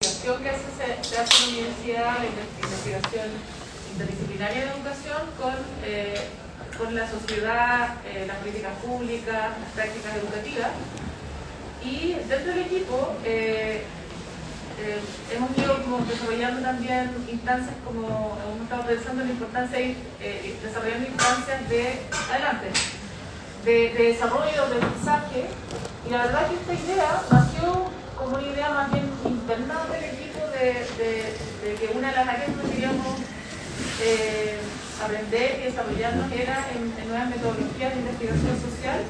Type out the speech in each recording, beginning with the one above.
investigación que se hace en la universidad, la investigación interdisciplinaria de educación con la sociedad, las políticas públicas, las prácticas educativas. Y dentro del equipo hemos ido como desarrollando también instancias, como hemos estado pensando en la importancia de ir desarrollando instancias de desarrollo, de mensaje. Y la verdad que esta idea nació como una idea más bien interna del equipo de que una de las áreas que queríamos aprender y desarrollarnos era en nuevas metodologías de investigación social.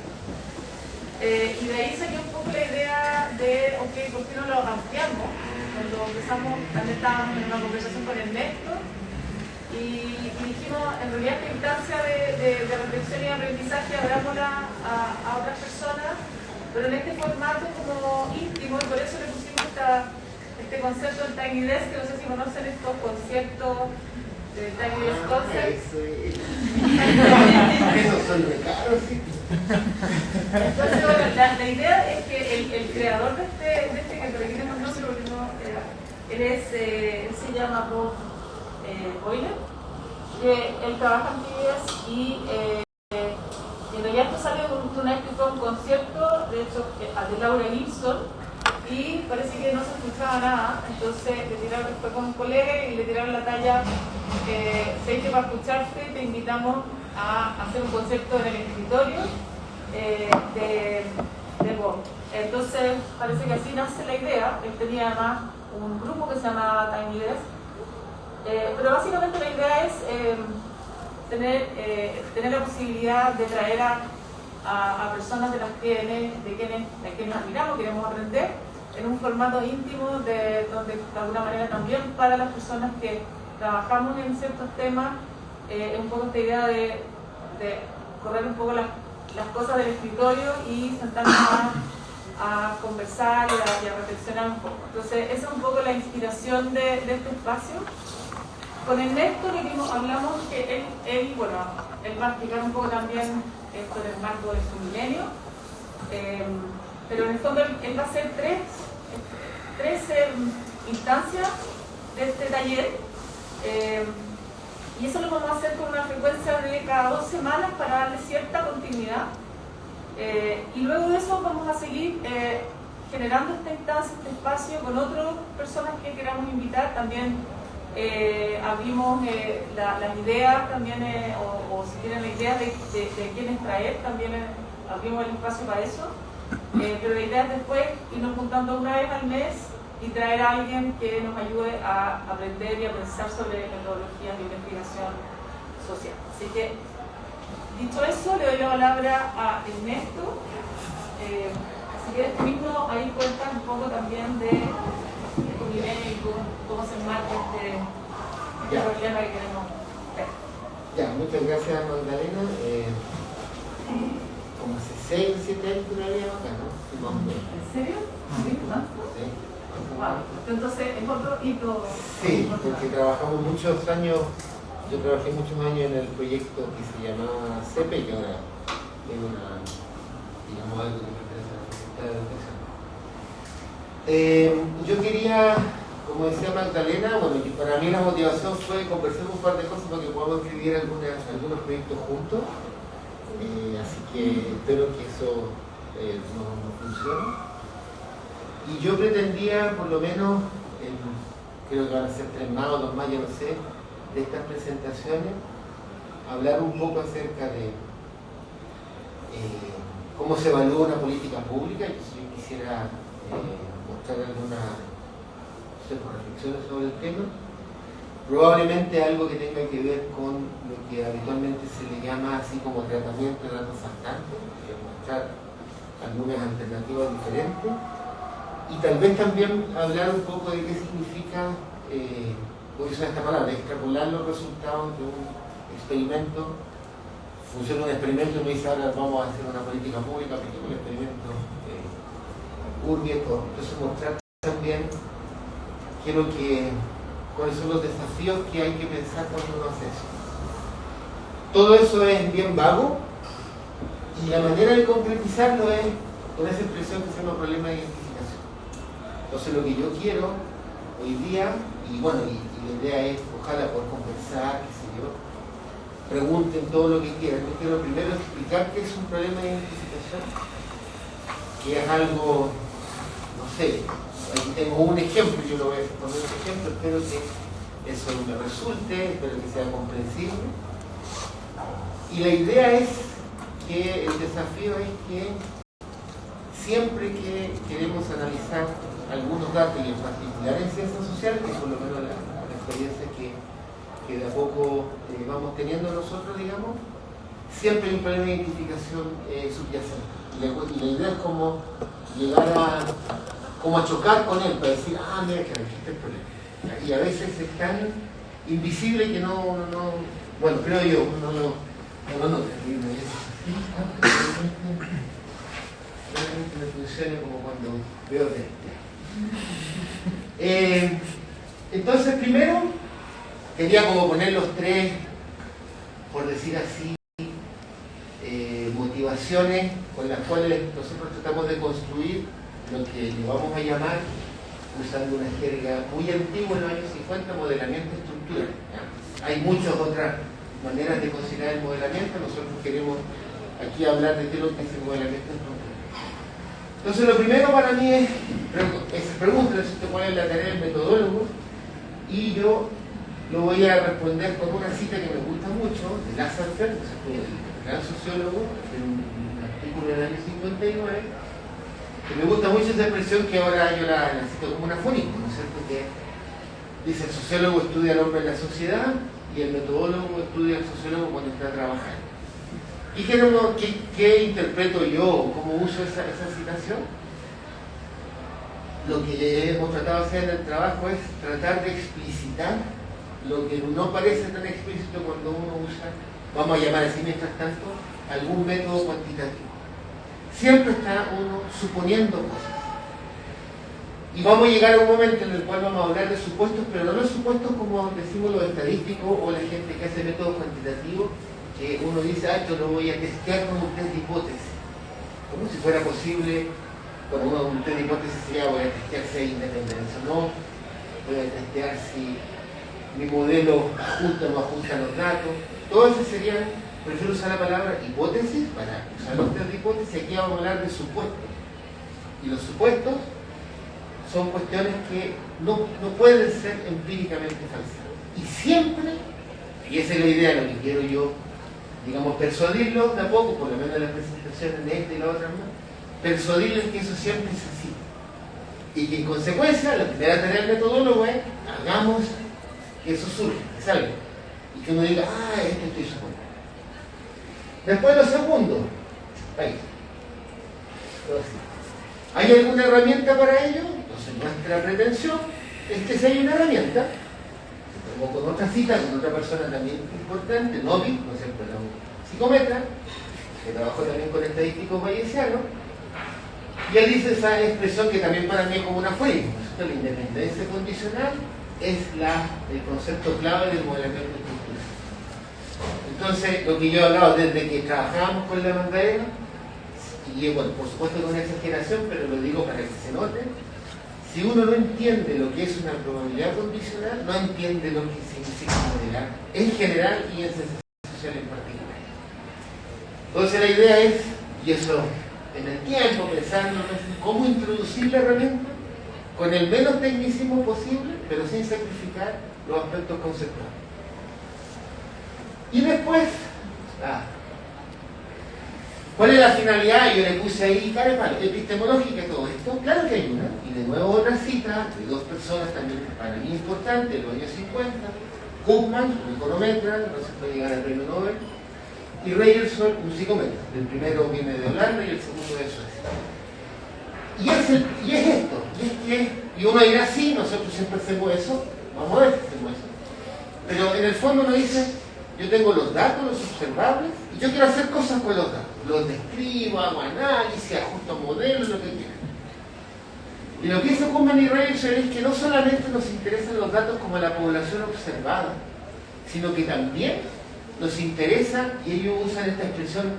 Y de ahí salió un poco la idea de, ok, ¿por qué no lo ampliamos? Cuando empezamos, también estábamos en una conversación con Ernesto y dijimos, en realidad esta instancia de reflexión y aprendizaje abrámosla a otras personas, pero en este formato como íntimo, y por eso le pusimos este concepto del Tiny Desk, que no sé si conocen estos conceptos de Tiny Desk Concepts. Esos son de caros, sí. Entonces, bueno, la idea es que el creador de este que por aquí tenemos nombre, porque no, él se llama Bob Boyle, que él trabaja en TIDES y en realidad esto sale de una vez que fue un concierto, de hecho, de Laura Gibson, y parece que no se escuchaba nada, entonces fue con un colega y le tiraron la talla, sé que para escucharte te invitamos a hacer un concierto en el escritorio de Bob. Entonces parece que así nace la idea. Él tenía además un grupo que se llamaba Tiny Desk, pero básicamente la idea es tener la posibilidad de traer a personas de quienes admiramos, queremos aprender, en un formato íntimo donde de alguna manera también para las personas que trabajamos en ciertos temas, un poco esta idea de correr un poco las cosas del escritorio y sentarnos a conversar y a reflexionar un poco. Entonces esa es un poco la inspiración de este espacio. Con Ernesto hablamos que él va a explicar un poco también esto en el marco de su milenio, pero en el fondo él va a hacer tres instancias de este taller, y eso lo vamos a hacer con una frecuencia de cada 2 semanas para darle cierta continuidad, y luego de eso vamos a seguir generando esta instancia, este espacio con otras personas que queramos invitar. También abrimos las ideas también, o si tienen la idea de quiénes traer, también abrimos el espacio para eso, pero la idea es después irnos juntando una vez al mes y traer a alguien que nos ayude a aprender y a pensar sobre metodologías de investigación social. Así que, dicho eso, le doy la palabra a Ernesto. Si quieres tú mismo ahí cuentas un poco también de milenio y cómo se enmarca este problema que queremos ver. Ya, muchas gracias, Magdalena. Como hace 6 o 7 años que no había acá, ¿no? ¿En serio? ¿Sí? ¿Tanto? Sí. Wow. Entonces, es otro hito. Sí, porque trabajamos muchos años, yo trabajé muchos años en el proyecto que se llamaba CEPE, que ahora es digamos, algo que pertenece a la Facultad de Educación. Yo quería, como decía Magdalena, bueno, que para mí la motivación fue conversar un par de cosas para que podamos escribir algunos proyectos juntos, así que espero que eso nos funcione. Y yo pretendía, por lo menos, creo que van a ser 3 más o 2 más, ya no sé, de estas presentaciones, hablar un poco acerca de cómo se evalúa una política pública. Yo quisiera mostrar algunas reflexiones sobre el tema. Probablemente algo que tenga que ver con lo que habitualmente se le llama así como tratamiento de datos faltantes, mostrar algunas alternativas diferentes. Y tal vez también hablar un poco de qué significa, voy a usar esta palabra, extrapolar los resultados de un experimento. Funciona un experimento y me dice ahora vamos a hacer una política pública, porque un experimento urbi et orbi. Entonces mostrar también cuáles son los desafíos que hay que pensar cuando uno hace eso. Todo eso es bien vago y la manera de concretizarlo es con esa expresión que se llama problema de identificación. Entonces lo que yo quiero hoy día, y bueno, y la idea es ojalá poder conversar, qué sé yo, pregunten todo lo que quieran. Yo quiero primero explicar qué es un problema de identificación, que es algo, no sé, aquí tengo un ejemplo, yo lo voy a poner un ejemplo, espero que eso me resulte, espero que sea comprensible. Y la idea es que el desafío es que siempre que queremos analizar algunos datos, y en particular en ciencias sociales, que por lo menos la experiencia que de a poco vamos teniendo nosotros, digamos, siempre hay un problema de identificación subyacente. Y la idea es como llegar a chocar con él, para decir, ah, mira, que existe el problema. Y a veces es tan invisible que no bueno, creo yo, no nota. Realmente me funciona como cuando veo tele. Entonces, primero, quería como poner los tres, por decir así, motivaciones con las cuales nosotros tratamos de construir lo que le vamos a llamar, usando una jerga muy antigua en los años 50, modelamiento estructural. Hay muchas otras maneras de considerar el modelamiento, nosotros queremos aquí hablar de qué es lo que es el modelamiento estructural. Entonces, lo primero para mí es preguntar cuál es la tarea del metodólogo, y yo lo voy a responder con una cita que me gusta mucho, de Lassenfeld, el gran sociólogo, en un artículo del año 59, que me gusta mucho esa expresión que ahora yo la cito como un afónico, ¿no es cierto? Que dice: el sociólogo estudia al hombre en la sociedad y el metodólogo estudia al sociólogo cuando está trabajando. ¿Y qué interpreto yo? ¿Cómo uso esa citación? Lo que hemos tratado de hacer en el trabajo es tratar de explicitar lo que no parece tan explícito cuando uno usa, vamos a llamar así mientras tanto, algún método cuantitativo. Siempre está uno suponiendo cosas. Y vamos a llegar a un momento en el cual vamos a hablar de supuestos, pero no los supuestos como decimos los estadísticos o la gente que hace métodos cuantitativos, que uno dice, esto lo voy a testear con un test de hipótesis. Como si fuera posible, cuando un test de hipótesis sería, voy a testear si hay independencia o no, voy a testear si mi modelo ajusta o no ajusta los datos. Todo eso sería, prefiero usar la palabra hipótesis para usar los test de hipótesis. Aquí vamos a hablar de supuestos. Y los supuestos son cuestiones que no pueden ser empíricamente falsas. Y siempre, y esa es la idea de lo que quiero yo, digamos, persuadirlos de a poco, por lo menos en las presentaciones de esta y la otra, ¿no? Persuadirles que eso siempre es así. Y que en consecuencia, la primera tarea del metodólogo es, hagamos que eso surja, que salga. Y que uno diga, esto estoy suponiendo. Después lo segundo, ahí. ¿Hay alguna herramienta para ello? Entonces nuestra pretensión es que si hay una herramienta, como con otra cita, con otra persona también importante, Novi, ¿no es cierto?, era un psicometra, que trabajó también con estadísticos bayesianos, y él dice esa expresión que también para mí es como una fuente, la independencia condicional es el concepto clave del modelamiento estructural. Entonces, lo que yo he hablado desde que trabajábamos con la Magdalena, y bueno, por supuesto con exageración, pero lo digo para que se note, si uno no entiende lo que es una probabilidad condicional, no entiende lo que significa modelar en general y en ciencias sociales en particular. Entonces la idea es, y eso en el tiempo, pensando en cómo introducir la herramienta con el menos tecnicismo posible, pero sin sacrificar los aspectos conceptuales. Y después, ¿cuál es la finalidad? Yo le puse ahí, epistemológica y todo esto. Claro que hay una, y de nuevo otra cita de dos personas también para mí importantes, de los años 50, Koopman, un econometra, no se puede llegar al premio Nobel, y Ryerson, un psicometra. El primero viene de Holanda y el segundo de Suecia. Y es esto, y uno dirá, sí, nosotros siempre hacemos eso, vamos a ver si hacemos eso. Pero en el fondo uno dice, yo tengo los datos, los observables, y yo quiero hacer cosas con los datos. Los describo, hago análisis, ajusto modelos, lo que quiera. Y lo que hizo Koopman y Ryerson es que no solamente nos interesan los datos como la población observada, sino que también nos interesa, y ellos usan esta expresión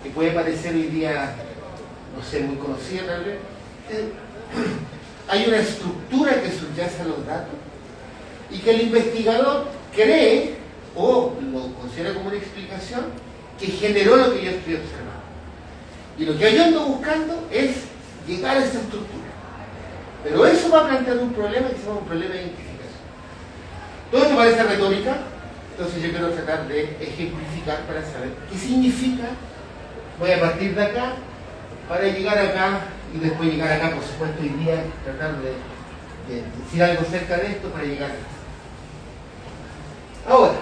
que puede parecer hoy día, no sé, muy conocida tal vez, hay una estructura que subyace a los datos y que el investigador cree o lo considera como una explicación que generó lo que yo estoy observando. Y lo que yo ando buscando es llegar a esa estructura. Pero eso va a plantear un problema que se llama un problema de identificación. Todo esto parece retórica, entonces yo quiero tratar de ejemplificar para saber qué significa. Voy a partir de acá para llegar acá y después llegar acá, por supuesto, hoy día tratar de decir algo cerca de esto para llegar acá. Ahora,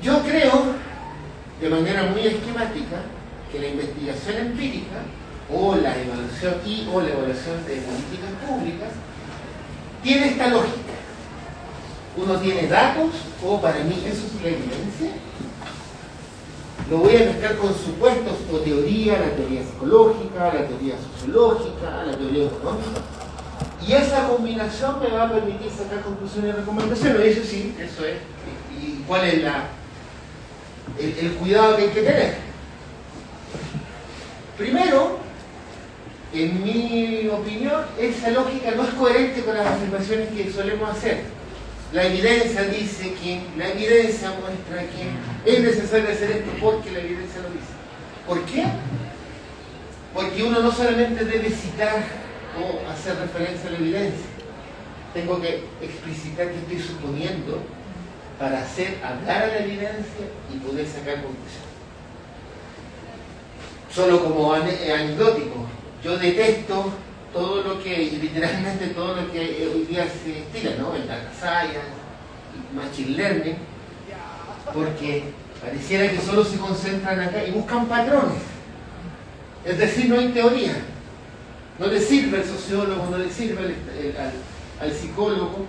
yo creo, de manera muy esquemática, que la investigación empírica o la evaluación o la evaluación de políticas públicas tiene esta lógica. Uno tiene datos, o para mí eso es la evidencia. Lo voy a mezclar con supuestos o teoría, la teoría psicológica, la teoría sociológica, la teoría económica. Y esa combinación me va a permitir sacar conclusiones y recomendaciones. Eso sí, eso es. ¿Y cuál es el cuidado que hay que tener? Primero, en mi opinión, esa lógica no es coherente con las afirmaciones que solemos hacer. La evidencia dice que, la evidencia muestra que es necesario hacer esto porque la evidencia lo dice. ¿Por qué? Porque uno no solamente debe citar o hacer referencia a la evidencia, tengo que explicitar qué estoy suponiendo para hacer hablar a la evidencia y poder sacar conclusiones. Solo como anecdótico, yo detesto todo lo que, literalmente todo lo que hoy día se estila, ¿no? El data science, el machine learning, porque pareciera que solo se concentran acá y buscan patrones. Es decir, no hay teoría. No le sirve al sociólogo, no le sirve al psicólogo,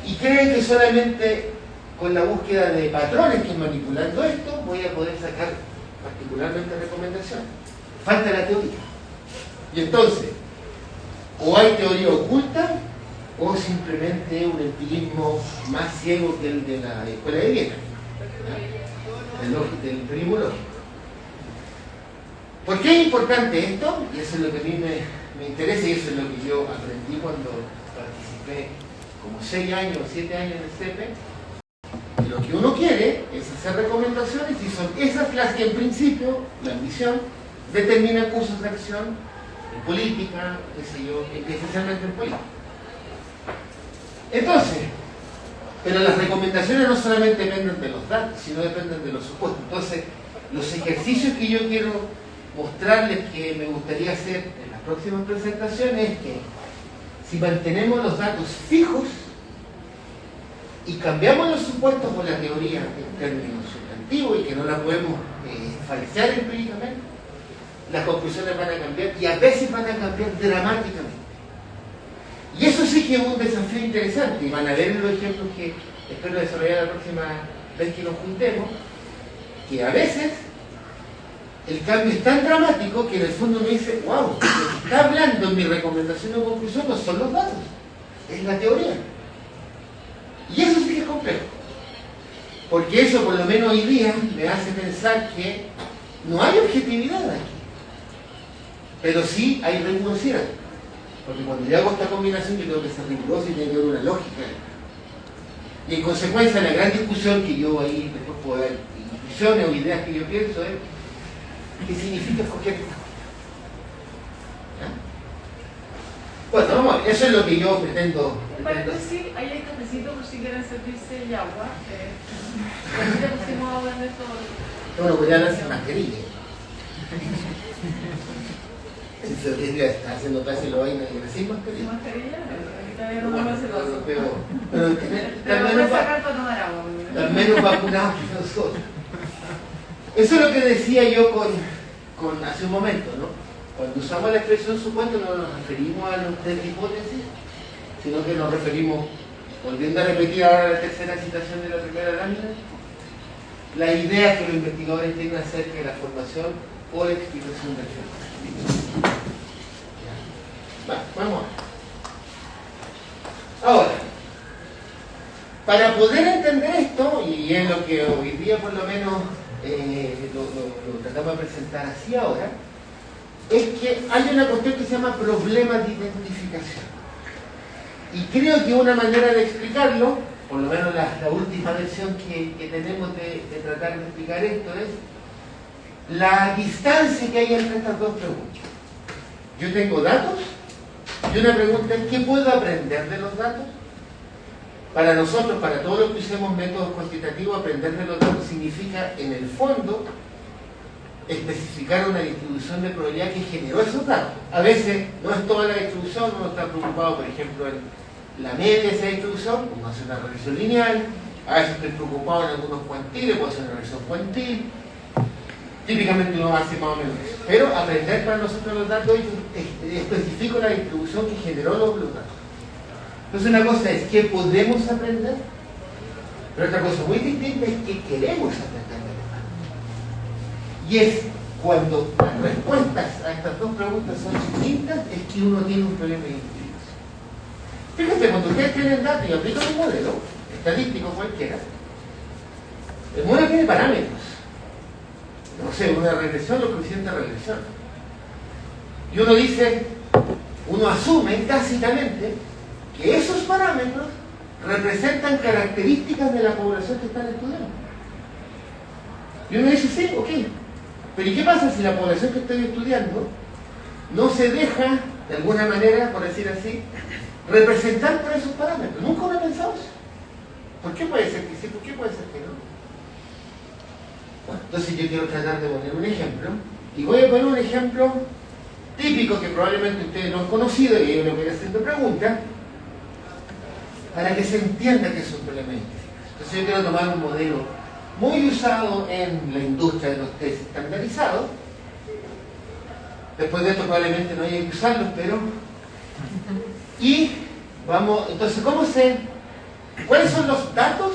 y creen que solamente con la búsqueda de patrones, que manipulando esto, voy a poder sacar particularmente recomendaciones. Falta la teoría. Y entonces, o hay teoría oculta, o simplemente un empirismo más ciego que el de la escuela de Viena, del empirismo lógico. ¿Por qué es importante esto? Y eso es lo que a mí me interesa, y eso es lo que yo aprendí cuando participé como 6 años o 7 años en el CEPE. Y lo que uno quiere es hacer recomendaciones, y son esas las que en principio, la ambición, determinan cursos de acción en política, qué sé yo, especialmente en política. Entonces, pero las recomendaciones no solamente dependen de los datos, sino dependen de los supuestos. Entonces, los ejercicios que yo quiero mostrarles que me gustaría hacer en las próximas presentaciones es que si mantenemos los datos fijos y cambiamos los supuestos por la teoría en términos sustantivos y que no la podemos falsear empíricamente, las conclusiones van a cambiar, y a veces van a cambiar dramáticamente. Y eso sí que es un desafío interesante, y van a ver los ejemplos que espero desarrollar la próxima vez que nos juntemos, que a veces el cambio es tan dramático que en el fondo me dice, wow, lo que está hablando en mi recomendación o conclusión no son los datos, es la teoría. Y eso sí que es complejo, porque eso por lo menos hoy día me hace pensar que no hay objetividad aquí, pero sí hay rigurosidad, porque cuando yo hago esta combinación yo tengo que ser riguroso y tiene que haber una lógica. Y en consecuencia la gran discusión que yo ahí después puedo dar, intuiciones o ideas que yo pienso es ¿qué significa escoger esta cosa? Bueno, vamos a ver, eso es lo que yo pretendo. Sí, ahí hay cafecito por si quieren servirse y agua. Aquí le pusimos agua en esto. Bueno, voy a hablar sin mascarilla. Si se está haciendo casi lo vaina y sin mascarilla. ¿Sin mascarilla? Aquí todavía no me hace caso. Pero voy a sacar para tomar agua. Al menos vacunados que nosotros. Eso es lo que decía yo con hace un momento, ¿no? Cuando usamos la expresión supuesto no nos referimos a los test de hipótesis, sino que nos referimos, volviendo a repetir ahora la tercera citación de la primera lámina, la idea que los investigadores tienen acerca de la formación o la explicación del fenómeno. Vamos a ver. Ahora, para poder entender esto, y es lo que hoy día por lo menos lo tratamos de presentar así ahora, es que hay una cuestión que se llama problemas de identificación. Y creo que una manera de explicarlo, por lo menos la última versión que tenemos de tratar de explicar esto, es la distancia que hay entre estas dos preguntas. Yo tengo datos y una pregunta es ¿qué puedo aprender de los datos? Para nosotros, para todos los que usemos métodos cuantitativos, aprender de los datos significa, en el fondo, especificar una distribución de probabilidad que generó esos datos. A veces no es toda la distribución, uno está preocupado, por ejemplo, en la media de esa distribución, uno hace una regresión lineal, a veces estoy preocupado en algunos cuantiles, puedo hacer una regresión cuantil, típicamente uno hace más o menos eso. Pero aprender para nosotros los datos, especifico la distribución que generó los datos. Entonces una cosa es qué podemos aprender, pero otra cosa muy distinta es qué queremos aprender de los datos. Y es cuando las respuestas a estas dos preguntas son distintas, es que uno tiene un problema de identificación. Fíjense, cuando ustedes tienen datos y aplican un modelo, estadístico cualquiera, el modelo tiene parámetros. No sé, una regresión, lo coeficientes de regresión. Y uno dice, uno asume tácitamente que esos parámetros representan características de la población que están estudiando. Y uno dice, sí, ok. Pero ¿y qué pasa si la población que estoy estudiando no se deja, de alguna manera, por decir así, representar por esos parámetros? Nunca uno ha pensado eso. ¿Por qué puede ser que sí? ¿Por qué puede ser que no? Bueno, entonces yo quiero tratar de poner un ejemplo. Y voy a poner un ejemplo típico que probablemente ustedes no han conocido, y yo le voy a ir haciendo preguntas, para que se entienda que es un problema de identificación. Entonces yo quiero tomar un modelo muy usado en la industria de los test estandarizados. Después de esto probablemente no haya que usarlos, pero... Y vamos, entonces, ¿cuáles son los datos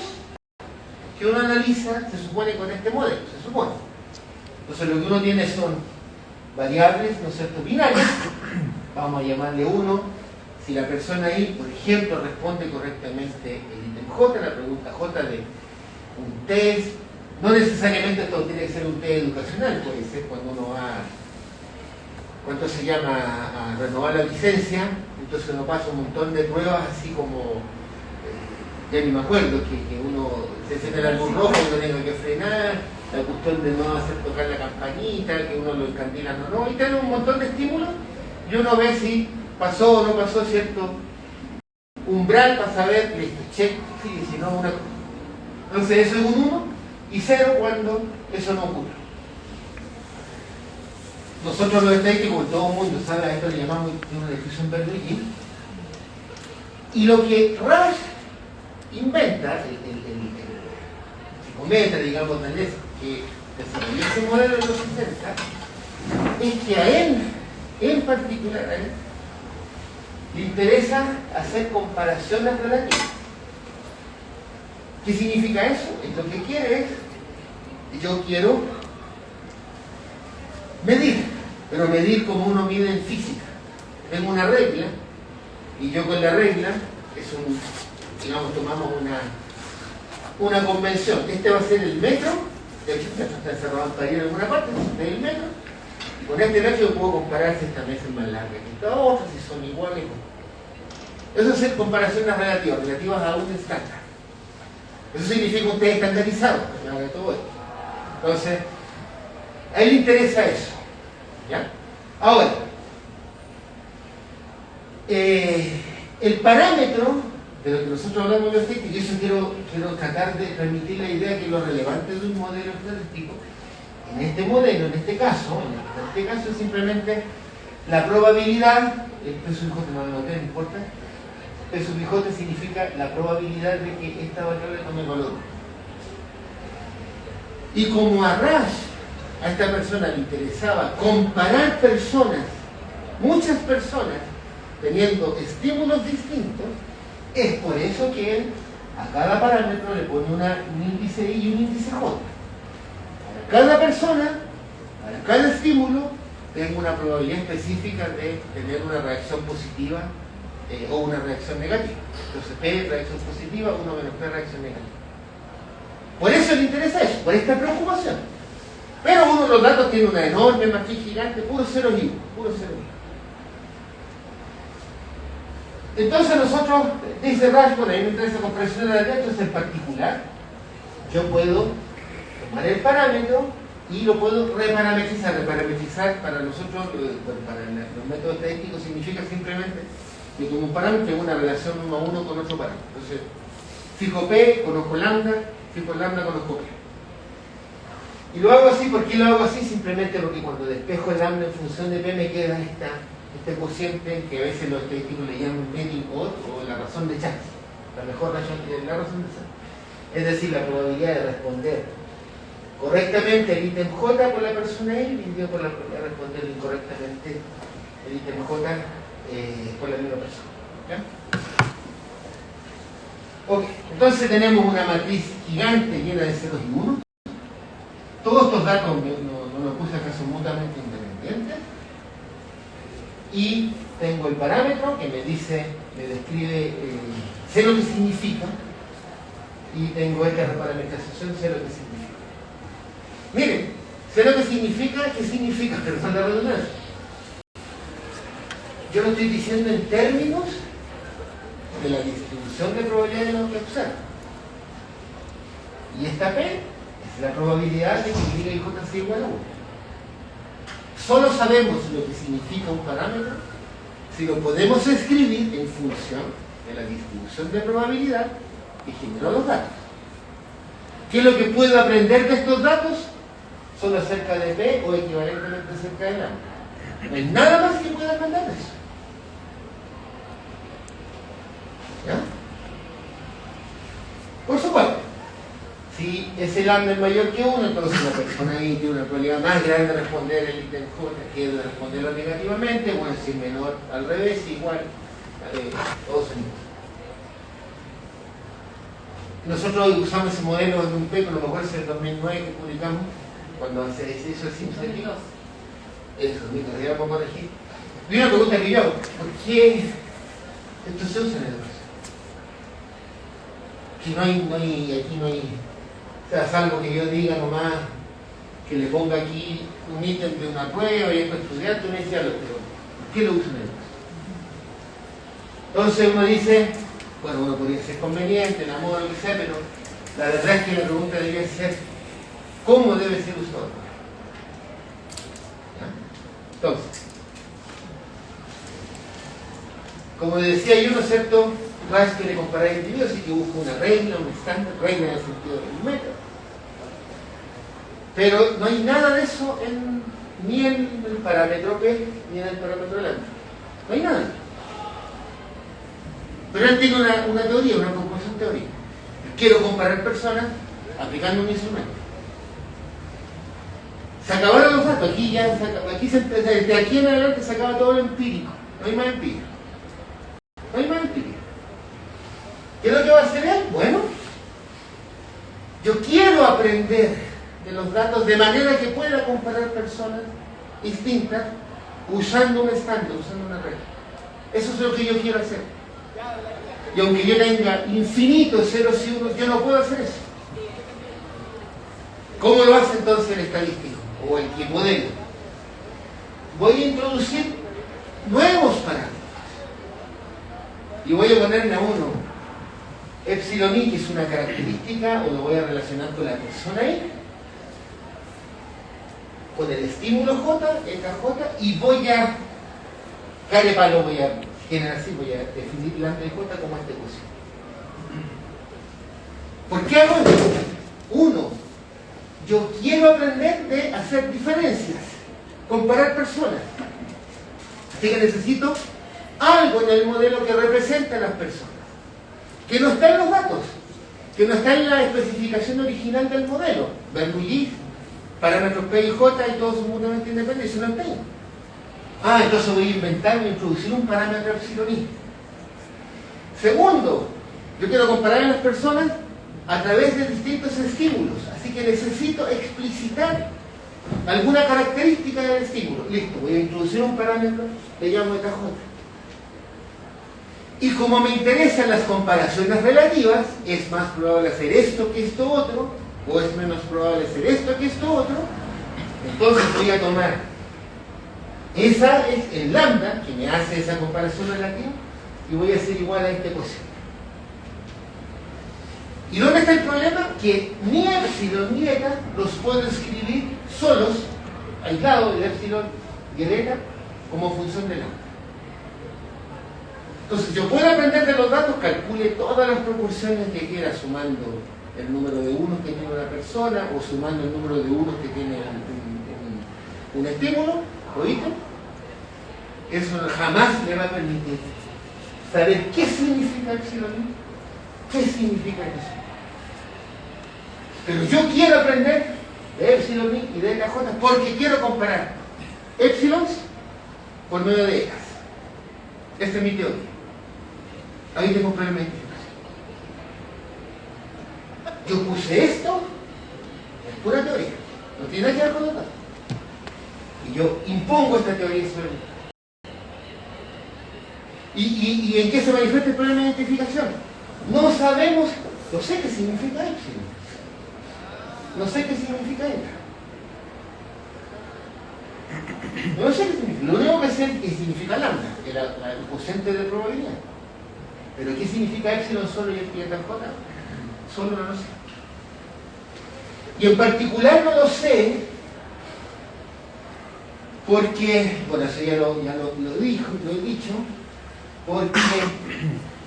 que uno analiza, se supone, con este modelo? Se supone. Entonces lo que uno tiene son variables, ¿no es cierto?, binarias. Vamos a llamarle 1. Si la persona ahí, por ejemplo, responde correctamente el ítem J, la pregunta J de un test, no necesariamente esto tiene que ser un test educacional, puede ser cuando uno va, ¿cuánto se llama?, a renovar la licencia, entonces uno pasa un montón de pruebas así como, ya ni me acuerdo, que uno se siente el árbol rojo y uno tenga que frenar, la cuestión de no hacer tocar la campanita, que uno lo encandila o no, y tiene un montón de estímulos, y uno ve si pasó o no pasó cierto umbral para saber, listo, check, sí, si no, una cosa. Entonces eso es un 1 y 0 cuando eso no ocurre. Nosotros los estadísticos, todo el mundo sabe, a esto le llamamos una descripción Bernoulli. Y lo que Rasch inventa, el psicometra, digamos, que desarrolló ese modelo de los 60, es que a él, en particular a él, le interesa hacer comparaciones relativas. ¿Qué significa eso? Lo que quiere es, yo quiero medir, pero medir como uno mide en física. Tengo una regla, y yo con la regla, digamos, tomamos una convención. Este va a ser el metro, de hecho está encerrado en París en alguna parte, este es el metro, y con este metro yo puedo comparar si esta mesa es más larga que esta otra, si son iguales. Eso es comparaciones relativas a un estándar. Eso significa un test estandarizado, de todo esto. Entonces, a él le interesa eso. ¿Ya? Ahora, el parámetro de lo que nosotros hablamos de estadística, y eso quiero tratar de transmitir la idea que lo relevante de un modelo estadístico, en este modelo, en este caso es simplemente la probabilidad, el peso J no lo noté, no importa, peso J significa la probabilidad de que esta variable tome valor. Y como a Rasch, a esta persona le interesaba comparar personas, muchas personas, teniendo estímulos distintos, es por eso que él a cada parámetro le pone un índice I y un índice J. Para cada persona, para cada estímulo, tengo una probabilidad específica de tener una reacción positiva o una reacción negativa. Entonces P reacción positiva, 1 menos P reacción negativa. Por eso le interesa eso, por esta preocupación. Pero uno de los datos tiene una enorme matriz gigante, puro cero y uno, puro cero y uno. Entonces nosotros, dice Rashburn, a mí me interesa comprensión de datos en particular, yo puedo tomar el parámetro y lo puedo reparametrizar. Reparametrizar para nosotros, para los métodos estadísticos, significa simplemente que como un parámetro tengo una relación 1 a 1 con otro parámetro. Entonces, fijo P, conozco lambda, fijo lambda, conozco P. Y lo hago así. ¿Por qué lo hago así? Simplemente porque cuando despejo el lambda en función de P me queda este cociente que a veces los estadísticos le llaman mean odd o la razón de chance, la mejor razón de chance. Es decir, la probabilidad de responder correctamente el ítem J por la persona E dividido por la probabilidad de responder incorrectamente el ítem J por la misma persona. ¿Ya? Ok, entonces tenemos una matriz gigante llena de ceros y unos. Todos estos datos no los puse acá, son mutuamente independientes. Y tengo el parámetro que me dice, me describe sé lo que significa. Y tengo esta reparametrización, sé lo que significa. Miren, sé lo que significa, ¿qué significa? Perdón la redundancia. Yo lo estoy diciendo en términos de la distribución de probabilidad de lo que observo. Y esta P es la probabilidad de que Y y J sea igual a 1. Solo sabemos lo que significa un parámetro si lo podemos escribir en función de la distribución de probabilidad que generó los datos. ¿Qué es lo que puedo aprender de estos datos? Solo acerca de P o equivalentemente acerca de lambda. No hay nada más que pueda aprender de eso. ¿Ya? Por supuesto, si ese lambda es mayor que 1, entonces la persona ahí tiene una probabilidad más grande de responder el ítem J que de responderlo negativamente, bueno, si es menor al revés, igual, todos son iguales. Nosotros usamos ese modelo en un paper, no me acuerdo si en el 2009 que publicamos, cuando se hizo el Simpson. Eso, mira, ya vamos a corregir. Y una pregunta que yo hago, ¿por qué esto se usa en educación? Que aquí no hay, o sea, salvo que yo diga nomás, que le ponga aquí un ítem de una prueba y es para estudiante, uno dice, pero ¿por qué lo usan en educación? Entonces uno dice, bueno, uno podría ser conveniente, la moda, lo que sea, pero la verdad es que la pregunta debería ser, ¿cómo debe ser usado? ¿Ya? Entonces, como decía yo, ¿no es cierto? Rash quiere comparar individuos, así que busca una regla, un estándar, regla en el sentido de un método. Pero no hay nada de eso ni en el parámetro P, ni en el parámetro lambda. No hay nada. Pero él tiene una teoría, una proposición teórica. Quiero comparar personas aplicando un instrumento. Se acabaron los datos, desde aquí en adelante se acaba todo lo empírico. No hay más empírico. No hay más empírico. ¿Qué es lo que va a hacer él? Bueno, yo quiero aprender de los datos de manera que pueda comparar personas distintas usando un estándar, usando una regla. Eso es lo que yo quiero hacer. Y aunque yo tenga infinitos ceros y unos, yo no puedo hacer eso. ¿Cómo lo hace entonces el estadístico o el que modelo? Voy a introducir nuevos parámetros. Y voy a ponerle a uno epsilon i, que es una característica, o lo voy a relacionar con la persona i, con el estímulo j, eta j, y voy a carepalo, voy a generar así, voy a definir lambda y j como este cociente. ¿Por qué hago esto? Uno, yo quiero aprender de hacer diferencias, comparar personas. Así que necesito algo en el modelo que represente a las personas, que no está en los datos, que no está en la especificación original del modelo. Bernoulli, parámetros P y J y todos son mutuamente independientes, eso no está ahí. Entonces voy a inventar y introducir un parámetro epsilon i. Segundo, yo quiero comparar a las personas a través de distintos estímulos, así que necesito explicitar alguna característica del estímulo. Listo, voy a introducir un parámetro, le llamo eta j. Y como me interesan las comparaciones relativas, es más probable hacer esto que esto otro, o es menos probable ser esto que esto otro, entonces voy a tomar esa es el lambda que me hace esa comparación relativa y voy a hacer igual a este cociente. ¿Y dónde está el problema? Que ni epsilon ni eta los puedo escribir solos, aislados, el epsilon y el eta, como función de lambda. Entonces yo puedo aprender de los datos, calcule todas las proporciones que quiera, sumando el número de unos que tiene una persona o sumando el número de unos que tiene un estímulo, ¿oíste? Eso jamás le va a permitir saber qué significa epsilon, qué significa eso. Pero yo quiero aprender de epsilon y de eta j porque quiero comparar epsilons por medio de etas. Esta es mi teoría. Ahí tengo un problema de identificación. Yo puse esto, es pura teoría, no tiene nada que ver con los datos. Y yo impongo esta teoría sobre mí. ¿Y en qué se manifiesta el problema de identificación? No sabemos, no sé qué significa epsilon. No sé qué significa eta. No sé qué significa. Lo único que sé es qué significa lambda, el cociente de probabilidad. Pero qué significa epsilon solo y eta j, solo no lo sé. Y en particular no lo sé porque, bueno, eso ya lo he dicho, porque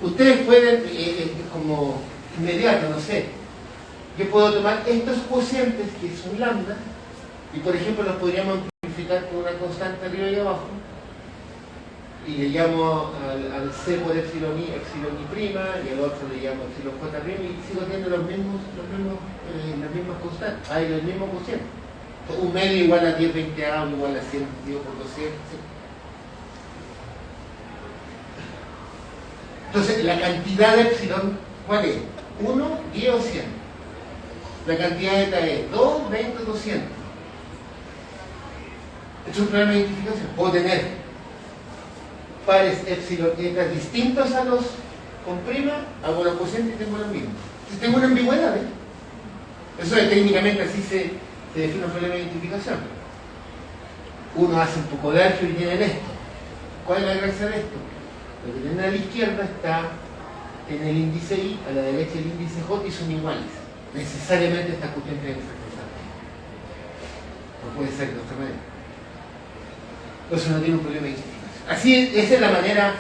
ustedes pueden, como inmediato, no sé, yo puedo tomar estos cocientes que son lambda y por ejemplo los podríamos amplificar con una constante arriba y abajo y le llamo al C por epsilon y prima y al otro le llamo epsilon j prima y sigo teniendo las mismas constantes, hay el mismo cociente. Un medio igual a 10 20a igual a 100 dividido por 200. Entonces la cantidad de epsilon, ¿cuál es? 1, 10 o 100. La cantidad de eta es 2, 20, 200. Es un problema de identificación. Puedo tener pares epsilon y eta distintos a los con prima, hago los cocientes y tengo los mismos. Entonces tengo una ambigüedad, ¿eh? Eso es, técnicamente así se define un problema de identificación. Uno hace un poco de álgebra y tienen esto. ¿Cuál es la gracia de esto? Lo que tienen a la izquierda está en el índice I, a la derecha el índice J y son iguales. Necesariamente esta cuestión tiene que ser constante. No puede ser de otra manera. Eso no tiene un problema de identificación. Así, esa es la manera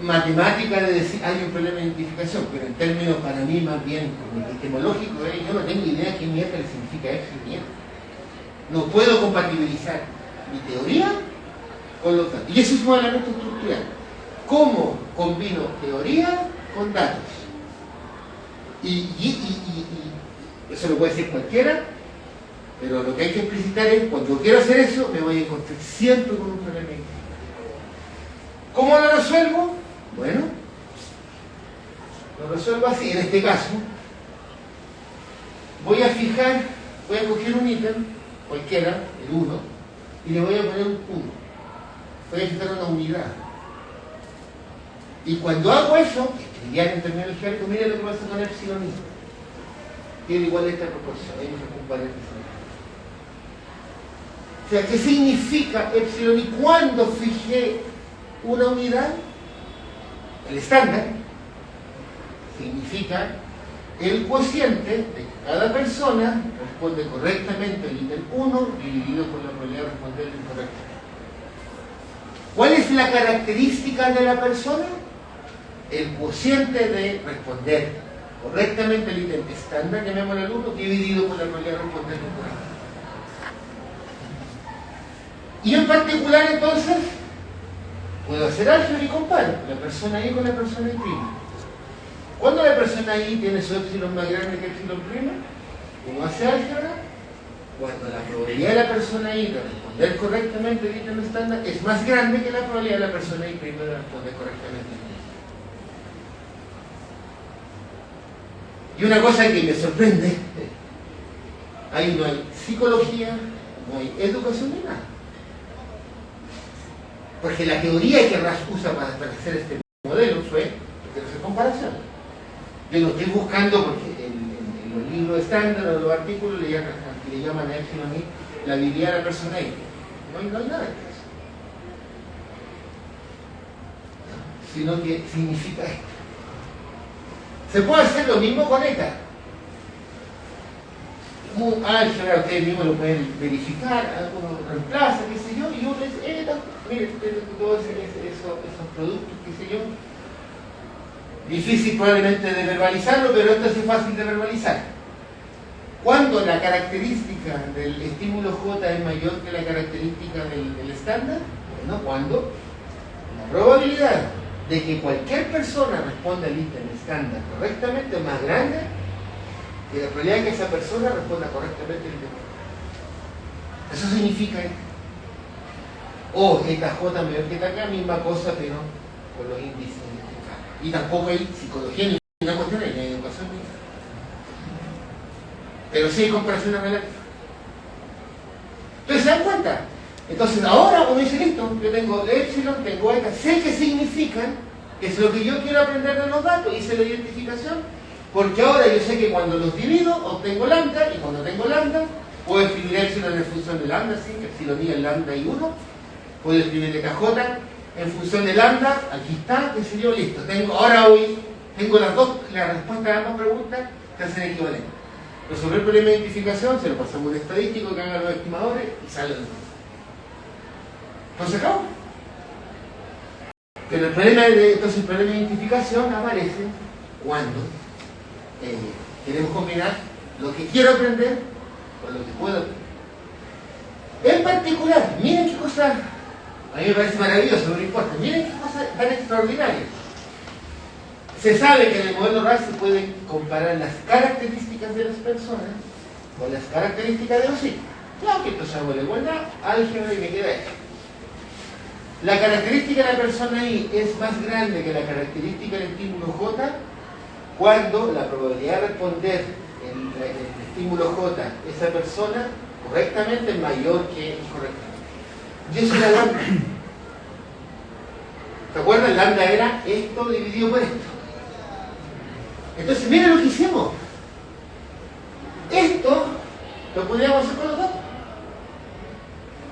matemática de decir hay un problema de identificación, pero en términos para mí más bien como epistemológico, yo no tengo idea qué mierda le significa epsilon y eta. No puedo compatibilizar mi teoría con los datos. Y eso es un elemento estructural. ¿Cómo combino teoría con datos? Y eso lo puede decir cualquiera, pero lo que hay que explicitar es, cuando quiero hacer eso, me voy a encontrar siempre con un problema. ¿Cómo lo resuelvo? Bueno, lo resuelvo así. En este caso, voy a coger un ítem, cualquiera, el 1, y le voy a poner un 1. Voy a fijar una unidad. Y cuando hago eso, escribir en términos algebraicos, miren lo que pasa con epsilon i. Tiene igual esta proporción. Ahí me saco un paréntesis. O sea, ¿qué significa epsilon i? Cuando fijé una unidad, el estándar significa el cociente de que cada persona responde correctamente al ítem 1 dividido por la probabilidad de responder incorrectamente. ¿Cuál es la característica de la persona? El cociente de responder correctamente al ítem estándar, llamémoslo el 1, dividido por la probabilidad de responder incorrectamente. Y en particular, entonces, puedo hacer álgebra y comparo la persona I con la persona I prima. Cuando la persona I tiene su epsilon más grande que epsilon prima, uno hace álgebra. Cuando la probabilidad de la persona I de responder correctamente el ítem estándar es más grande que la probabilidad de la persona I prima de responder correctamente. Y una cosa que me sorprende, ahí no hay psicología, no hay educación ni nada. Porque la teoría que Rasch usa para hacer este modelo fue hacer comparación. Yo no estoy buscando, porque en los libros los estándares o los artículos le llaman a epsilon i la habilidad de la persona i. No hay nada de eso. Sino que significa esto. Se puede hacer lo mismo con ETA. Álgebra, ustedes mismos lo pueden verificar, algunos reemplazan, qué sé yo, y uno dice, ETA, miren, todos esos productos, qué sé yo. Difícil probablemente de verbalizarlo, pero esto sí es fácil de verbalizar. Cuando la característica del estímulo J es mayor que la característica del estándar, bueno, cuando la probabilidad de que cualquier persona responda al ítem estándar correctamente es más grande que la probabilidad de que esa persona responda correctamente al ítem. Eso significa esto. O esta J mayor que esta acá, misma cosa, pero con los índices. Y tampoco hay psicología ni una cuestión, ni hay educación ni nada. Pero sí hay comparaciones relativas. Entonces, ¿se dan cuenta? Entonces, ahora uno dice, listo, yo tengo epsilon, tengo eta, sé qué significan, es lo que yo quiero aprender de los datos, hice la identificación, porque ahora yo sé que cuando los divido, obtengo lambda, y cuando tengo lambda, puedo escribir epsilon en función de lambda, ¿sí? Epsilon i en lambda y 1, puedo escribir EKJ en función de lambda, aquí está, qué sé yo, listo. Ahora hoy tengo la respuesta a ambas preguntas que hacen equivalentes. Resolver el problema de identificación, se lo pasamos a un estadístico que haga los estimadores y sale el número. Entonces acabó. Pero el problema de identificación aparece cuando queremos combinar lo que quiero aprender con lo que puedo aprender. En particular, miren qué cosa. A mí me parece maravilloso, no importa. Miren qué cosa tan extraordinaria. Se sabe que en el modelo RAS se pueden comparar las características de las personas con las características de los sitios. Claro que entonces hago la igualdad, álgebra y me queda hecho. La característica de la persona I es más grande que la característica del estímulo J cuando la probabilidad de responder el estímulo J esa persona correctamente es mayor que incorrectamente. Y eso era lambda. ¿Se acuerdan? Lambda era esto dividido por esto. Entonces, miren lo que hicimos. Esto lo podríamos hacer con los datos.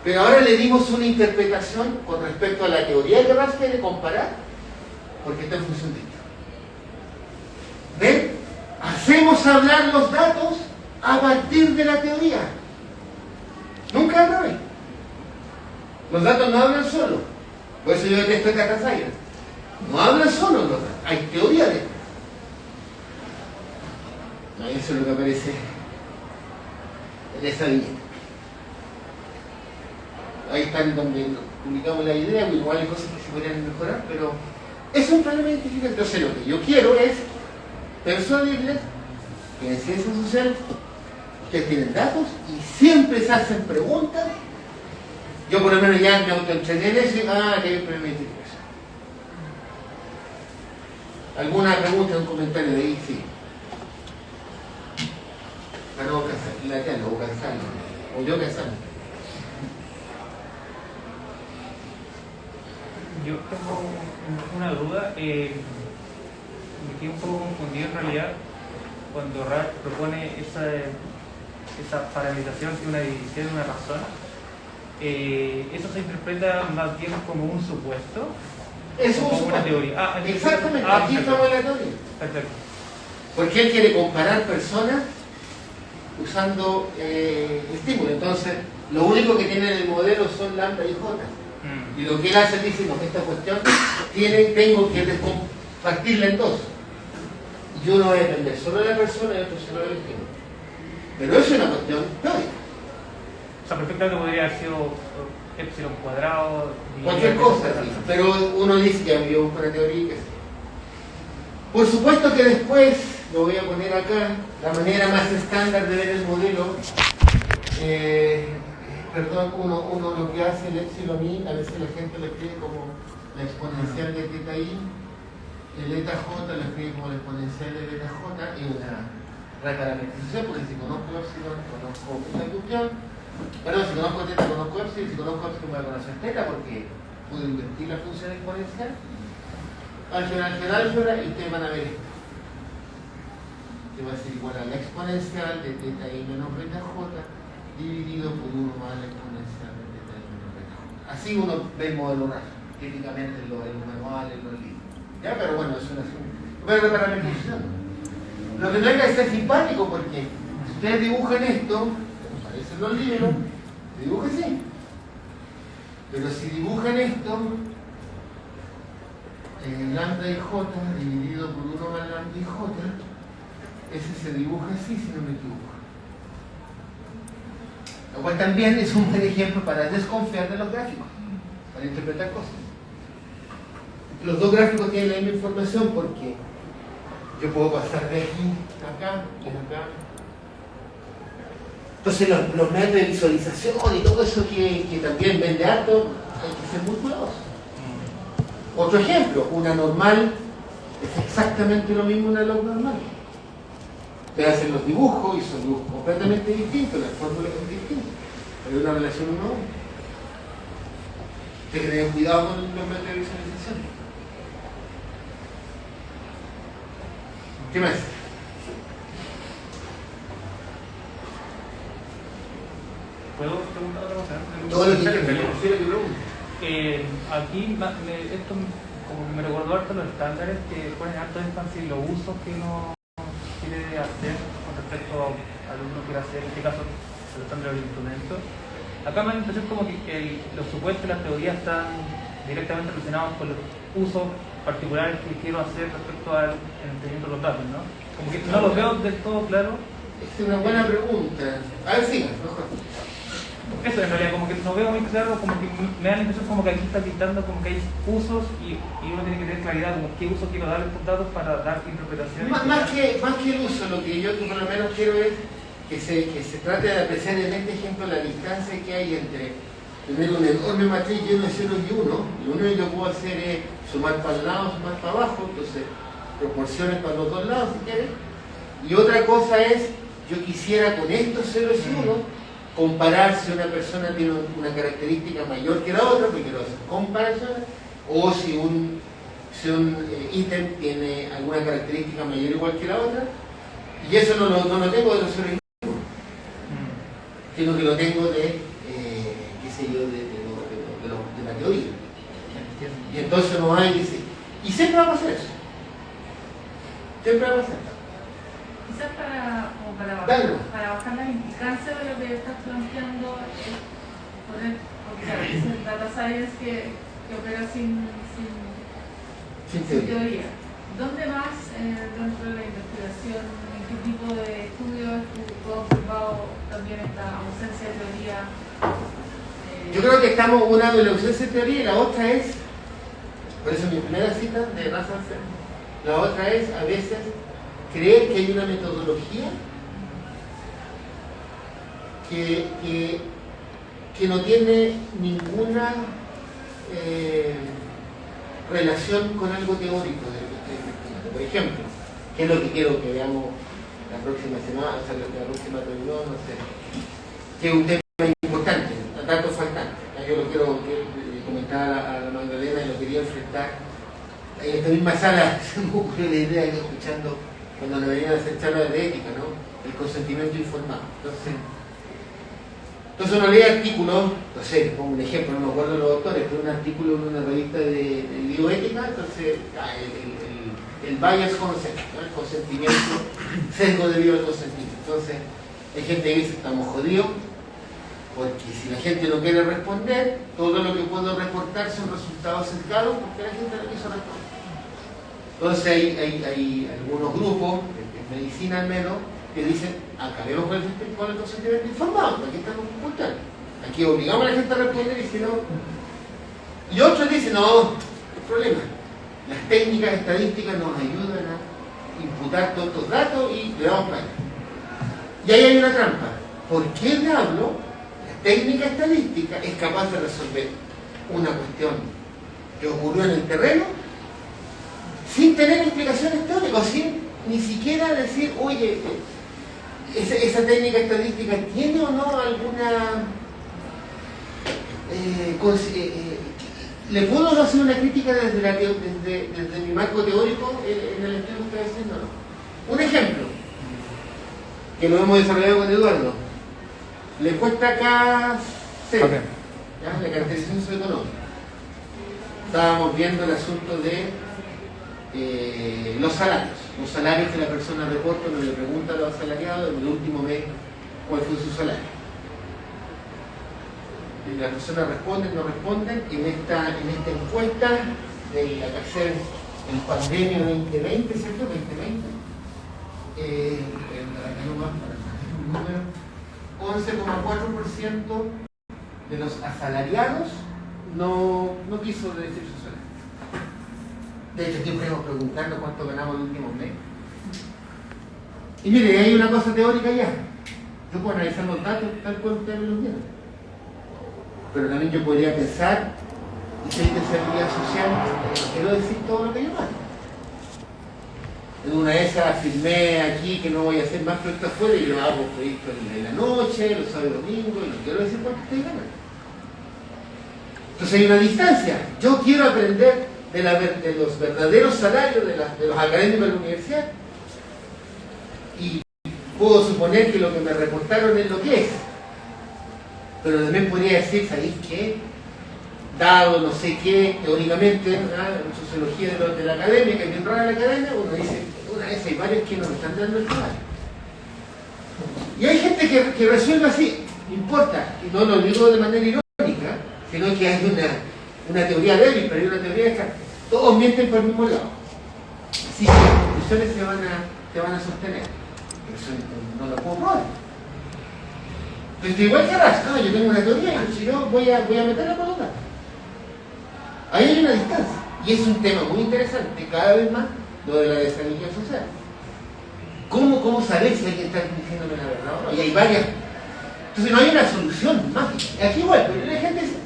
Pero ahora le dimos una interpretación con respecto a la teoría que Ras quiere comparar, porque está en función de esto. ¿Ven? Hacemos hablar los datos a partir de la teoría. Nunca al revés. Los datos no hablan solo. Por eso yo detesto esta casa. No hablan solo los datos. Hay teoría de esto. Eso es lo que aparece en esa viñeta. Ahí están donde publicamos la idea, igual hay cosas que se podrían mejorar, pero es un problema identificado. Entonces lo que yo quiero es persuadirles que en ciencias sociales ustedes tienen datos y siempre se hacen preguntas. Yo por lo menos ya me autoentrené en eso y que hay un problema identificación. ¿Alguna pregunta, un comentario de ahí? Sí. Para no cansarlo, o cansarlo, o yo cansarme. Yo tengo una duda, me quedé un poco confundido en realidad cuando Raj propone esa parametrización que una división de una razón. ¿Eso se interpreta más bien como un supuesto? Es como una teoría. Exactamente, aquí estamos en la teoría. Perfecto. Porque él quiere comparar personas usando estímulos. Entonces, lo único que tiene en el modelo son lambda y j. Y lo que él hace dice, no, esta cuestión tengo que partirla en dos. Y uno va a depender solo de la persona y otro solo del estímulo. Pero eso es una cuestión teórica. O sea, perfectamente podría haber sido epsilon cuadrado. Cualquier cosa, sí. Pero uno dice que había una teoría. Por supuesto que después, lo voy a poner acá, la manera más estándar de ver el modelo, uno lo que hace el epsilon i, a veces la gente lo escribe como la exponencial de θ i, el eta j lo escribe como la exponencial de beta j, y una reparametrización, porque si conozco epsilon, conozco esta cuestión, perdón, si conozco θ, conozco epsilon, si conozco epsilon voy a conocer θ, porque puedo invertir la función exponencial, álgebra, y ustedes van a ver esto. que va a ser igual a la exponencial de θ i menos beta j dividido por 1 más la exponencial de θ i menos beta j. Así uno ve el modelo RAF, típicamente en los manuales, en los libros. ¿Ya? Pero bueno, es una bueno, para la función. Lo que no hay que ser simpático porque si ustedes dibujan esto, como aparece en los libros, se dibuja así. Pero si dibujan esto, lambda y j dividido por 1 más lambda y j, ese se dibuja así si no me equivoco. Lo cual también es un buen ejemplo para desconfiar de los gráficos, para interpretar cosas. Los dos gráficos tienen la misma información porque yo puedo pasar de aquí a acá y acá. Entonces los métodos de visualización y todo eso que también vende harto, hay que ser muy cuidadosos. Otro ejemplo, una normal es exactamente lo mismo una log normal. Ustedes hacen los dibujos y son dibujos completamente distintos, las fórmulas son distintas, pero hay una relación uno a uno. Hay que tener cuidado con los métodos de visualización. ¿Qué más? ¿Puedo preguntar otra cosa? Todo lo que pregunto. Aquí esto como que me recordó harto los estándares que ponen harto énfasis en los usos que uno quiere hacer con respecto a lo que uno quiere hacer, en este caso el estándar del instrumento. Acá me da la impresión como que los supuestos y las teorías están directamente relacionados con los usos particulares que quiero hacer respecto al entendimiento de los datos, ¿no? Como que no lo veo del todo claro. Es una buena pregunta. A ver, sí, mejor. Eso en realidad, como que no veo muy claro, como que me da la impresión como que aquí está pintando como que hay usos y uno tiene que tener claridad como qué uso quiero darle a estos datos para dar interpretaciones. Más que el uso, lo que yo por lo menos quiero es que se trate de apreciar en este ejemplo la distancia que hay entre tener una enorme matriz llena de ceros y uno. Lo único que yo puedo hacer es sumar para el lado, sumar para abajo, entonces proporciones para los dos lados si quieres. Y otra cosa es, yo quisiera con estos ceros y uno comparar si una persona tiene una característica mayor que la otra, porque quiero hacer comparaciones, o si un ítem tiene alguna característica mayor o igual que la otra, y eso no lo tengo de los ceros y uno, sino que lo tengo de, qué sé yo, de la teoría. Y entonces no hay, dice, y siempre va a pasar eso. Siempre va a pasar. Quizás para bajar las implicancias de lo que estás planteando, porque claro, es el data science que opera sin teoría. ¿Dónde más dentro de la investigación, en qué tipo de estudios tú has observado también esta ausencia de teoría? Yo creo que estamos una de la ausencia de teoría y la otra es, por eso mi primera cita de Russell, la otra es a veces creer que hay una metodología que no tiene ninguna relación con algo teórico de lo que estoy investigando. Por ejemplo, ¿qué es lo que quiero que veamos la próxima semana, o sea, la próxima reunión, no sé? Que es un tema importante, datos faltantes. Yo lo quiero comentar a la Magdalena y lo quería enfrentar. En esta misma sala se me ocurrió la idea que escuchando cuando nos venían a hacer charlas de ética, ¿no? El consentimiento informado. Entonces uno lee artículos, no sé, les pongo un ejemplo, no me acuerdo de los autores, pero un artículo en una revista de bioética, entonces el bias consent, ¿no? El consentimiento, sesgo debido al consentimiento. Entonces hay gente que dice, estamos jodidos, porque si la gente no quiere responder, todo lo que puedo reportar son resultados cercanos porque la gente no quiso responder. Entonces hay algunos grupos, en medicina al menos, que dicen, acabemos con el consentimiento informado, aquí estamos ocultando. Aquí obligamos a la gente a responder y si no... Y otros dicen, no, no hay problema. Las técnicas estadísticas nos ayudan a imputar todos estos datos y le damos para allá. Y ahí hay una trampa. ¿Por qué diablo la técnica estadística es capaz de resolver una cuestión que ocurrió en el terreno sin tener explicaciones teóricas, sin ni siquiera decir, oye, esa técnica estadística tiene o no alguna... ¿le puedo no hacer una crítica desde mi marco teórico en el estudio que estoy haciendo? No. Un ejemplo. que lo hemos desarrollado con Eduardo. La encuesta KC, Ok. ¿ya? La caracterización socioeconómica. Estábamos viendo el asunto de los salarios. Los salarios que la persona reporta, uno le pregunta a los asalariados en el último mes cuál fue su salario. Y las personas responden, no responden. En esta encuesta de la que hacer el pandemia 2020, ¿cierto? 2020. El número 11,4% de los asalariados no quiso decir su salario. De hecho, siempre íbamos preguntando cuánto ganamos el último mes. Y mire, hay una cosa teórica ya. Yo puedo analizar los datos tal cual ustedes me los dieron. Pero también yo podría pensar, y si hay de seguridad social, quiero decir todo lo que yo hago. En una de esas afirmé aquí que no voy a hacer más proyectos afuera y yo hago proyectos en la noche, los sábados y domingos, y no quiero decir cuánto estoy ganando. Entonces hay una distancia. Yo quiero aprender de los verdaderos salarios de los académicos de la universidad y puedo suponer que lo que me reportaron es lo que es. Pero también podría decir, ¿sabéis qué? Dado no sé qué, teóricamente, en sociología de la academia, que es bien rara la academia, uno dice, una vez hay varios que nos están dando el trabajo. Y hay gente que resuelve así, no importa, y no lo digo de manera irónica, sino que hay una teoría débil, pero hay una teoría de que todos mienten por el mismo lado. Así que las conclusiones se van a sostener. Eso no lo puedo probar. Entonces, igual que Rash, yo tengo una teoría, entonces yo voy a meterla por los datos. Ahí hay una distancia. Y es un tema muy interesante, cada vez más, lo de la desigualdad social. ¿Cómo saber si alguien está diciéndome la verdad o no? Y hay varias. Entonces no hay una solución mágica. Aquí igual, pero la gente dice,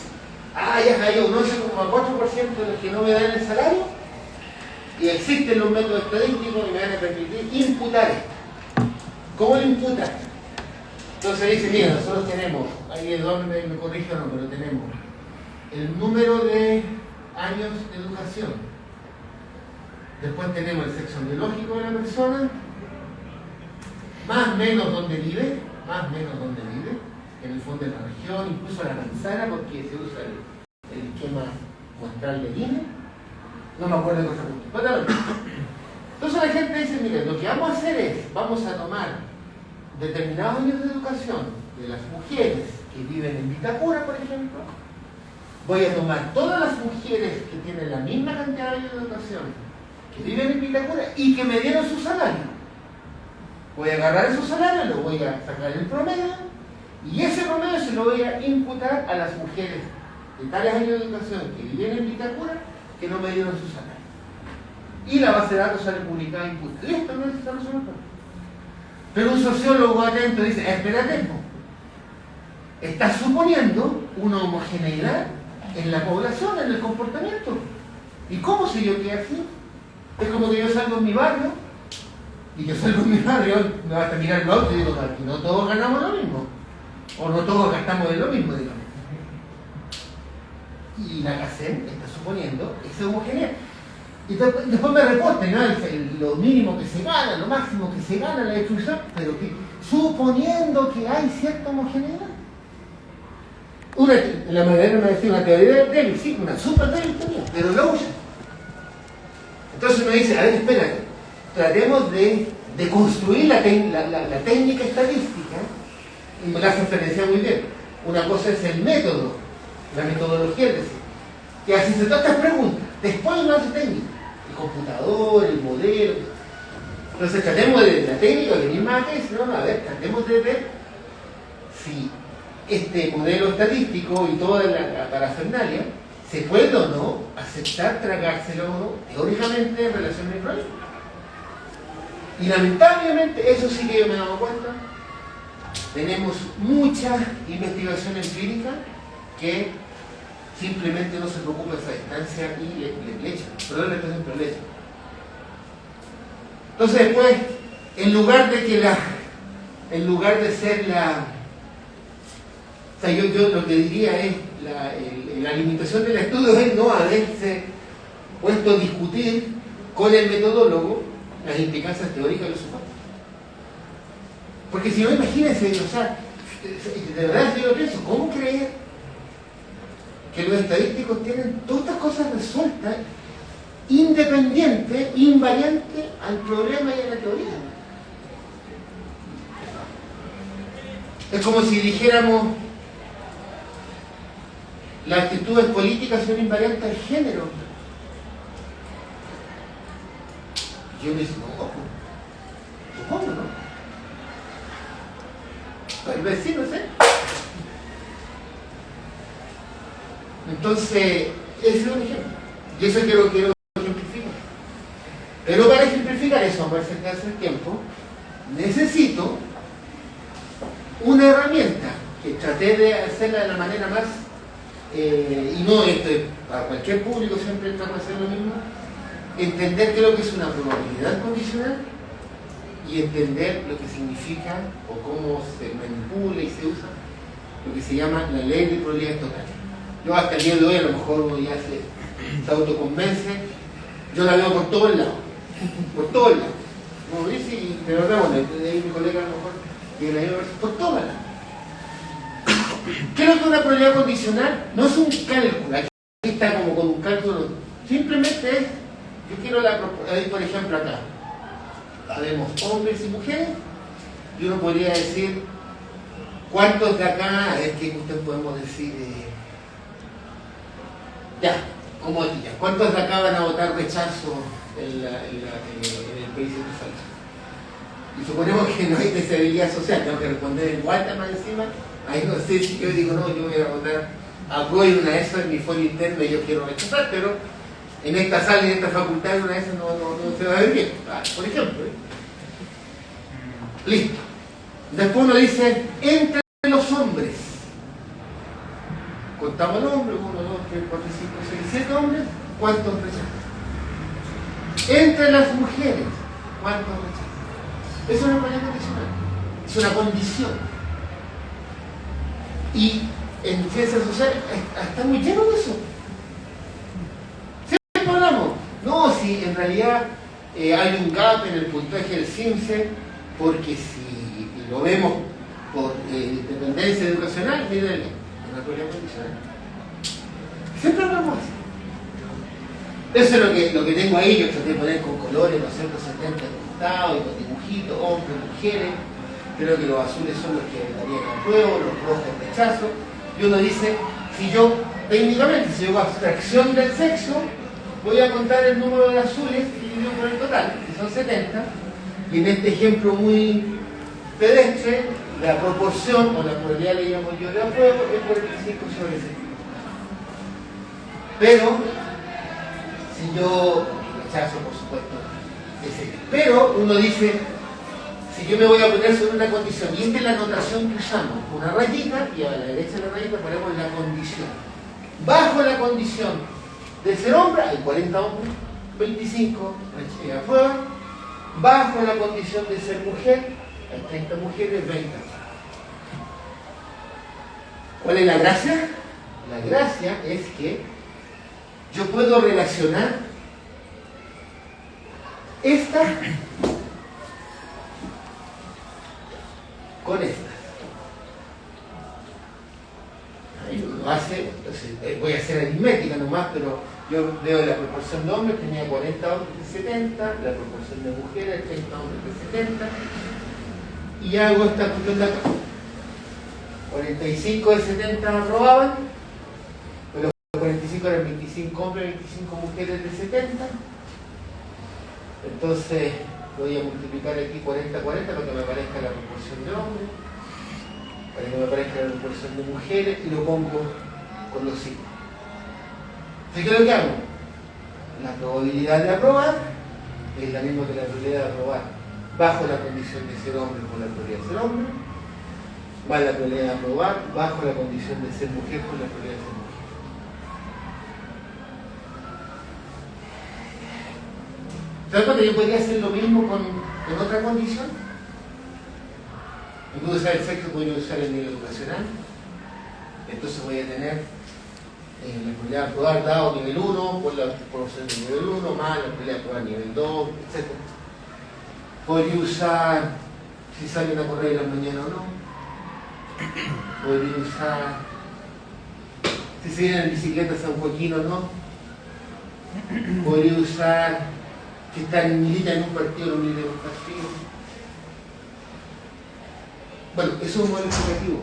ya cayó un 11,4% de los que no me dan el salario y existen los métodos estadísticos que me van a permitir imputar esto. ¿Cómo lo imputan? Entonces dice, mira, nosotros tenemos, ahí Eduardo me corrige o no, pero tenemos el número de años de educación. Después tenemos el sexo biológico de la persona, más o menos donde vive, en el fondo de la región, incluso la manzana, porque se usa el esquema muestral de INE. No me acuerdo de cosa punto. Entonces la gente dice, mire, lo que vamos a hacer es, vamos a tomar determinados años de educación de las mujeres que viven en Vitacura, por ejemplo. Voy a tomar todas las mujeres que tienen la misma cantidad de años de educación, que viven en Vitacura y que me dieron su salario. Voy a agarrar esos salarios, lo voy a sacar el promedio y ese promedio se lo voy a imputar a las mujeres de tales años de educación que viven en Vitacura que no me dieron su salario. Y la base de datos sale publicada e imputada. Listo, no necesita resolver. Pero un sociólogo atento dice, espérate, está suponiendo una homogeneidad en la población, en el comportamiento. ¿Y cómo sé yo que es así? Es como que yo salgo en mi barrio, y yo salgo en mi barrio, me vas a mirar el auto y digo, que no todos ganamos lo mismo, o no todos gastamos de lo mismo, digamos. Y la CACEN está suponiendo esa homogeneidad. Y después me reporten, ¿no? Lo mínimo que se gana, lo máximo que se gana, la distribución, pero que suponiendo que hay cierta homogeneidad. La mayoría me decía una teoría débil, sí, una súper débil teoría, pero lo usa. Entonces uno dice, a ver, espérate, tratemos de construir la técnica estadística, y me la hace referencia muy bien. Una cosa es el método, la metodología, es decir, que así se trata estas preguntas, después uno hace técnica, el computador, el modelo. Entonces tratemos de la técnica, que ni más que eso, no, a ver, tratemos de ver si este modelo estadístico y toda la parafernalia se puede o no aceptar, tragárselo o no, teóricamente en relación al problema. Y lamentablemente, eso sí que yo me he dado cuenta, tenemos mucha investigación empírica que simplemente no se preocupa de esa distancia y le echan. Perdón la expresión, pero le echan. Entonces después, en lugar de ser o sea, yo lo que diría es la limitación del estudio es no haberse puesto a discutir con el metodólogo las implicancias teóricas de los supuestos. Porque si no, imagínense, o sea, de verdad yo lo pienso, ¿cómo creer que los estadísticos tienen todas estas cosas resueltas, independiente, invariante al problema y a la teoría? Es como si dijéramos las actitudes políticas son invariantes al género. Yo me digo, no, supongo, ¿no? Tal vez sí, no sé. Entonces, ese es un ejemplo. Y eso quiero ejemplificar. Pero para ejemplificar eso, para acercarse el tiempo, necesito una herramienta que traté de hacerla de la manera más, y no para cualquier público siempre tratamos de hacer lo mismo, entender qué es lo que es una probabilidad condicional y entender lo que significa o cómo se manipula y se usa lo que se llama la ley de probabilidades totales. Yo hasta el día de hoy, a lo mejor uno ya se autoconvence, yo la veo por todos lados, por todos lados. Como dice, y de verdad, bueno, de ahí mi colega a lo mejor tiene la misma versión, por todos lados. ¿Qué es lo que es una probabilidad condicional? No es un cálculo, aquí está como con un cálculo, simplemente es, yo quiero por ejemplo acá, vemos hombres y mujeres, y uno podría decir, ¿cuántos de acá, es que ustedes podemos decir, ya, como aquí ya, ¿cuántos de acá van a votar rechazo en el país de falta? Y suponemos que no hay deshabilidad social, tengo que responder en Guata más encima, ahí no sé si yo digo, no, yo voy a votar a prueba y una de esas en mi folio interno y yo quiero rechazar, pero en esta sala y en esta facultad una de esas no se va a ver bien, por ejemplo. Listo. Después uno dice, entre los hombres, contamos los hombres, 1, 2, 3, 4, 5, 6, 7 hombres, ¿cuántos rechazan? Entre las mujeres, ¿cuántos rechazan? Eso es una probabilidad condicional, es una condición. Y en ciencias sociales está muy lleno de eso. Siempre hablamos, no, si en realidad hay un gap en el puntaje del CIMSE, porque si lo vemos por dependencia educacional, miren, una probabilidad condicional. Siempre hablamos así. Eso es lo que tengo ahí, yo traté de poner con colores, los 170 costados, y con dibujitos, hombres, mujeres. Creo que los azules son los que darían apruebo, los rojos rechazo. Y uno dice, si yo, técnicamente, si yo hago abstracción del sexo, voy a contar el número de azules dividido por el total, que son 70. Y en este ejemplo muy pedestre, la proporción, o la probabilidad le llamo yo de apruebo, es 45 sobre 70. Pero, si yo rechazo, por supuesto, ese. Pero uno dice, si yo me voy a poner sobre una condición, y esta es la notación que usamos, una rayita, y a la derecha de la rayita ponemos la condición. Bajo la condición de ser hombre, hay 40 hombres, 25 aprueban. Bajo la condición de ser mujer, hay 30 mujeres, 20. ¿Cuál es la gracia? La gracia es que yo puedo relacionar esta con esta. Ahí lo hace, entonces voy a hacer aritmética nomás, pero yo veo la proporción de hombres, tenía 40 hombres de 70, la proporción de mujeres, 30 hombres de 70, y hago esta cuestión de acá. 45 de 70 aprobaban, pero 45 eran 25 hombres, 25 mujeres de 70. Entonces voy a multiplicar aquí 40-40 para que me aparezca la proporción de hombres, para que me aparezca la proporción de mujeres, y lo pongo con los signos. Así que lo que hago, la probabilidad de aprobar es la misma que la probabilidad de aprobar bajo la condición de ser hombre con la probabilidad de ser hombre, más la probabilidad de aprobar bajo la condición de ser mujer con la probabilidad de ser mujer. ¿Te das cuenta? Yo podría hacer lo mismo con otra condición. En vez de usar el sexo, podría usar el nivel educacional. Entonces voy a tener la probabilidad de aprobar dado nivel 1 por la proporción de nivel 1 más la probabilidad de aprobar nivel 2, etc. Podría usar si salen a correr en la mañana o no. Podría usar si se vienen en bicicleta a San Joaquín o no. Podría usar que milita en un partido o no milita en un partido. Bueno, eso es un modelo explicativo.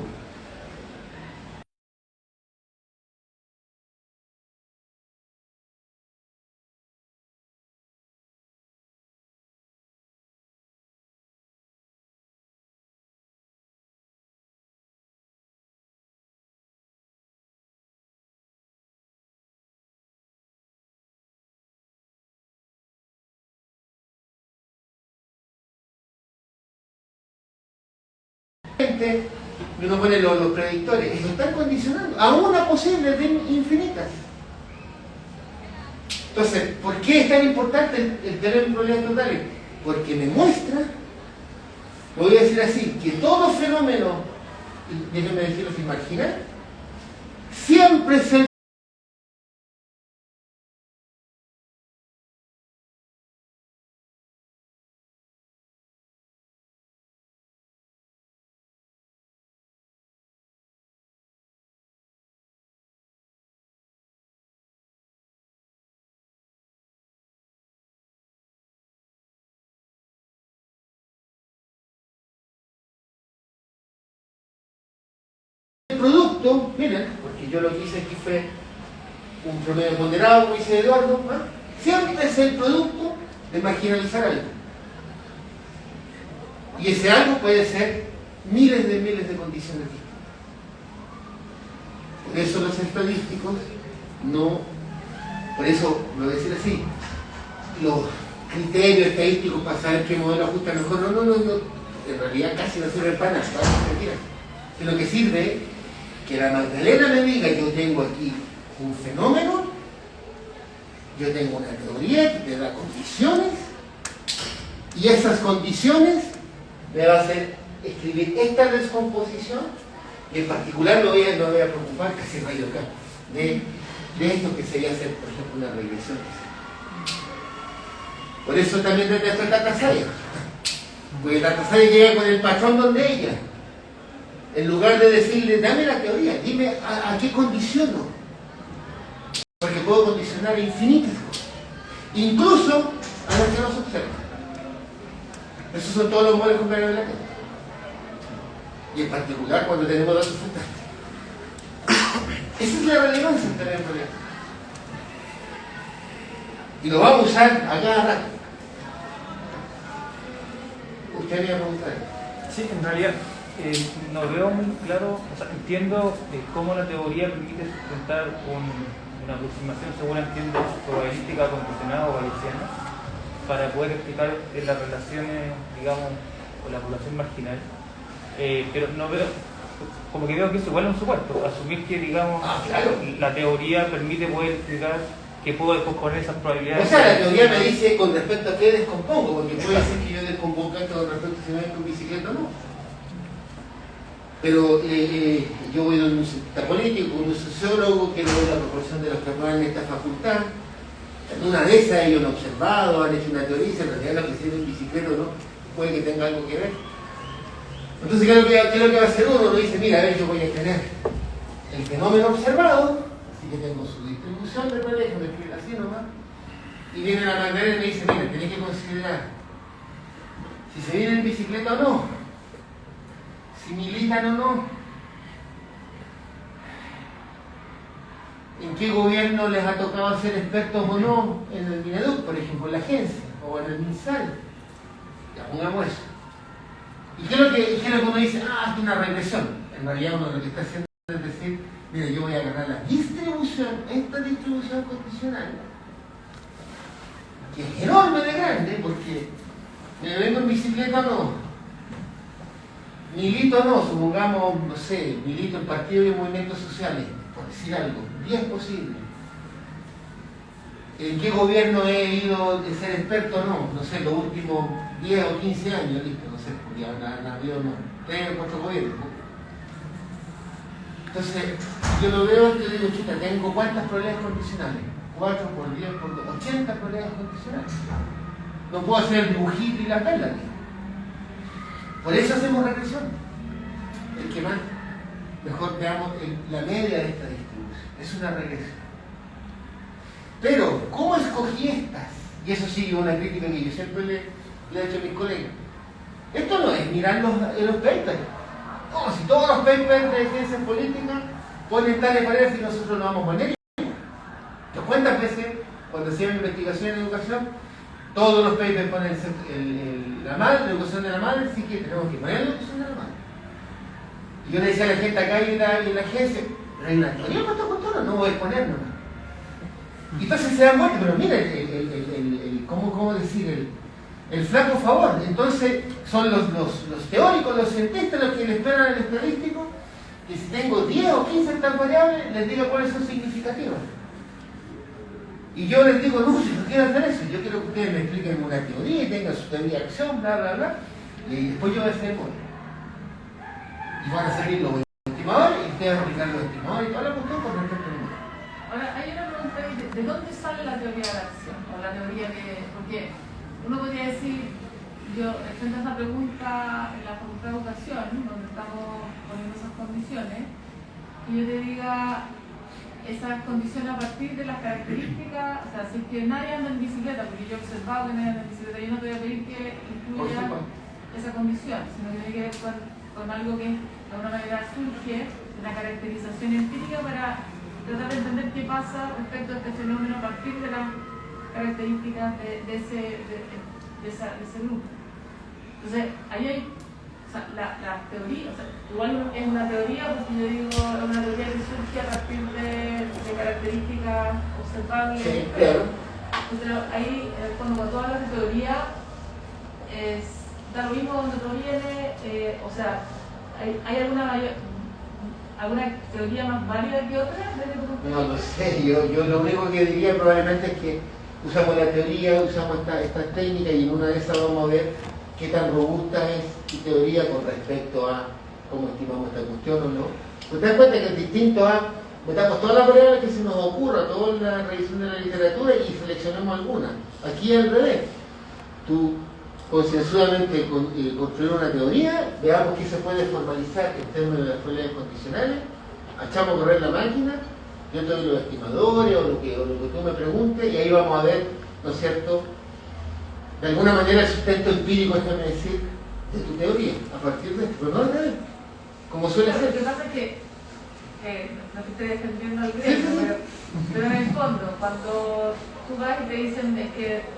Uno pone los predictores, eso están condicionando a una posible de infinitas. Entonces, ¿por qué es tan importante el tener probabilidades totales? Porque me muestra, lo voy a decir así, que todo fenómeno, déjenme decirlo sin marginal, siempre se producto, miren, porque yo lo que hice aquí fue un promedio ponderado, como dice Eduardo, ¿no? Siempre es el producto de marginalizar algo. Y ese algo puede ser miles de condiciones distintas. Por eso los estadísticos no, por eso lo voy a decir así, los criterios estadísticos para saber qué modelo ajusta mejor, no, en realidad casi no sirve para nada, sino que sirve que la Magdalena me diga: yo tengo aquí un fenómeno, yo tengo una teoría que te da condiciones, y esas condiciones me va a hacer escribir esta descomposición, y en particular me voy a preocupar, casi rayo acá, de esto que sería hacer, por ejemplo, una regresión. Por eso también desde esta data science, porque la data science llega con el patrón donde ella. En lugar de decirle, dame la teoría, dime a qué condiciono. Porque puedo condicionar infinitas cosas. Incluso a las que no se observan. Esos son todos los modelos comparables de la teoría. Y en particular cuando tenemos datos fantásticos. Esa es la relevancia de tener problemas. Y lo vamos a usar a cada rato. Usted me iba a preguntar. Sí, en realidad no veo muy claro, o sea, entiendo cómo la teoría permite sustentar una aproximación, según entiendo, probabilística condicionada o bayesiana, para poder explicar las relaciones, digamos, con la población marginal. Pero no veo, como que veo que eso igual es un supuesto, asumir que, digamos, claro, la teoría permite poder explicar que puedo descomponer esas probabilidades. O sea, la teoría me dice con respecto a qué descompongo, porque puede ser que yo descomponga esto con respecto a si me meto en bicicleta o no. Pero yo voy a un cientista político, un sociólogo, que no ve la proporción de los que aprueban esta facultad. En una de esas ellos han observado, han hecho una teoría, y en realidad lo que hicieron en bicicleta no puede que tenga algo que ver. Entonces, ¿qué es lo que va a hacer uno? Uno dice, mira, a ver, yo voy a tener el fenómeno observado, así que tengo su distribución de pareja, me escribe así nomás, y viene la Magdalena y me dice, mira, tenés que considerar si se viene en bicicleta o no, si militan o no, en qué gobierno les ha tocado ser expertos o no en el Mineduc, por ejemplo, en la agencia, o en el MinSal. Ya pongamos eso. ¿Y qué es lo que uno dice? Ah, es una regresión. En realidad uno lo que está haciendo es decir, mira, yo voy a agarrar la distribución, esta distribución condicional, que es enorme de grande, porque me vengo en bicicleta o no, milito o no, supongamos, no sé, milito en partidos y movimientos sociales, por decir algo, 10 posibles. ¿En qué gobierno he ido de ser experto o no? No sé, los últimos 10 o 15 años, listo, no sé, porque han habido 3 o 4 gobiernos. Entonces, yo lo veo y digo, chuta, tengo ¿cuántas probabilidades condicionales? 4 por 10 por 2, 80 probabilidades condicionales. No puedo hacer el dibujito y la perla. Por eso hacemos regresión. El que más, mejor veamos la media de esta distribución. Es una regresión. Pero, ¿cómo escogí estas? Y eso sí, una crítica que yo siempre le he hecho a mis colegas. Esto no es mirar los papers. No, si todos los papers de ciencias políticas ponen tales paredes y nosotros no vamos a poner. ¿Cuántas veces, cuando hacían investigación en educación, todos los papers ponen la madre, la educación de la madre, sí que tenemos que poner la educación de la madre? Y yo le decía a la gente acá en la agencia, pero hay una teoría para estos contornos, no voy a poner nomás. Y entonces se dan vuelta, pero mira, ¿cómo decir? El flaco favor. Entonces son los teóricos, los cientistas los que le esperan al estadístico, que si tengo 10 o 15 estas variables, les diga cuáles son significativas. Y yo les digo, no, si no quiero hacer eso, yo quiero que ustedes me expliquen una teoría y tengan su teoría de acción, bla, bla, bla, y después yo voy a hacer el modelo. Y van a salir los estimadores, y ustedes van a aplicar los estimadores y toda la cuestión con respecto al modelo. Ahora, hay una pregunta ahí, ¿de dónde sale la teoría de la acción? O la teoría de... Porque uno podría decir, yo frente a esa pregunta en la Facultad de Educación, donde estamos poniendo esas condiciones, y yo te diga esas condiciones a partir de las características, o sea, si es que nadie anda en bicicleta, porque yo he observado que nadie anda en bicicleta, yo no te voy a pedir que incluya esa condición, sino que tiene que ver con algo que de alguna manera surge de la caracterización empírica para tratar de entender qué pasa respecto a este fenómeno a partir de las características de ese grupo. Entonces, ahí hay, o sea, la teoría, o sea, igual es una teoría, porque yo digo, es una teoría que surge a partir de características observables. Sí, claro. Entonces, ahí, cuando tú hablas de teoría, da lo mismo donde proviene, o sea, ¿hay alguna teoría más válida que otra? No sé, yo lo único que diría probablemente es que usamos la teoría, usamos estas técnicas y en una de esas vamos a ver qué tan robusta es tu teoría con respecto a cómo estimamos esta cuestión o no. Pues te das cuenta que es distinto a metamos todas las variables que se nos ocurra, toda la revisión de la literatura y seleccionamos algunas. Aquí al revés. Tú concienzudamente construir una teoría, veamos qué se puede formalizar en términos de las probabilidades condicionales, echamos a correr la máquina, yo te doy los estimadores o lo que tú me preguntes y ahí vamos a ver, ¿no es cierto?, de alguna manera el sustento empírico, déjame decir, de tu teoría, a partir de esto, pero no de él, como suele ser. Lo que pasa es que, no te estoy defendiendo al gremio, pero en el fondo, cuando tú vas y te dicen es que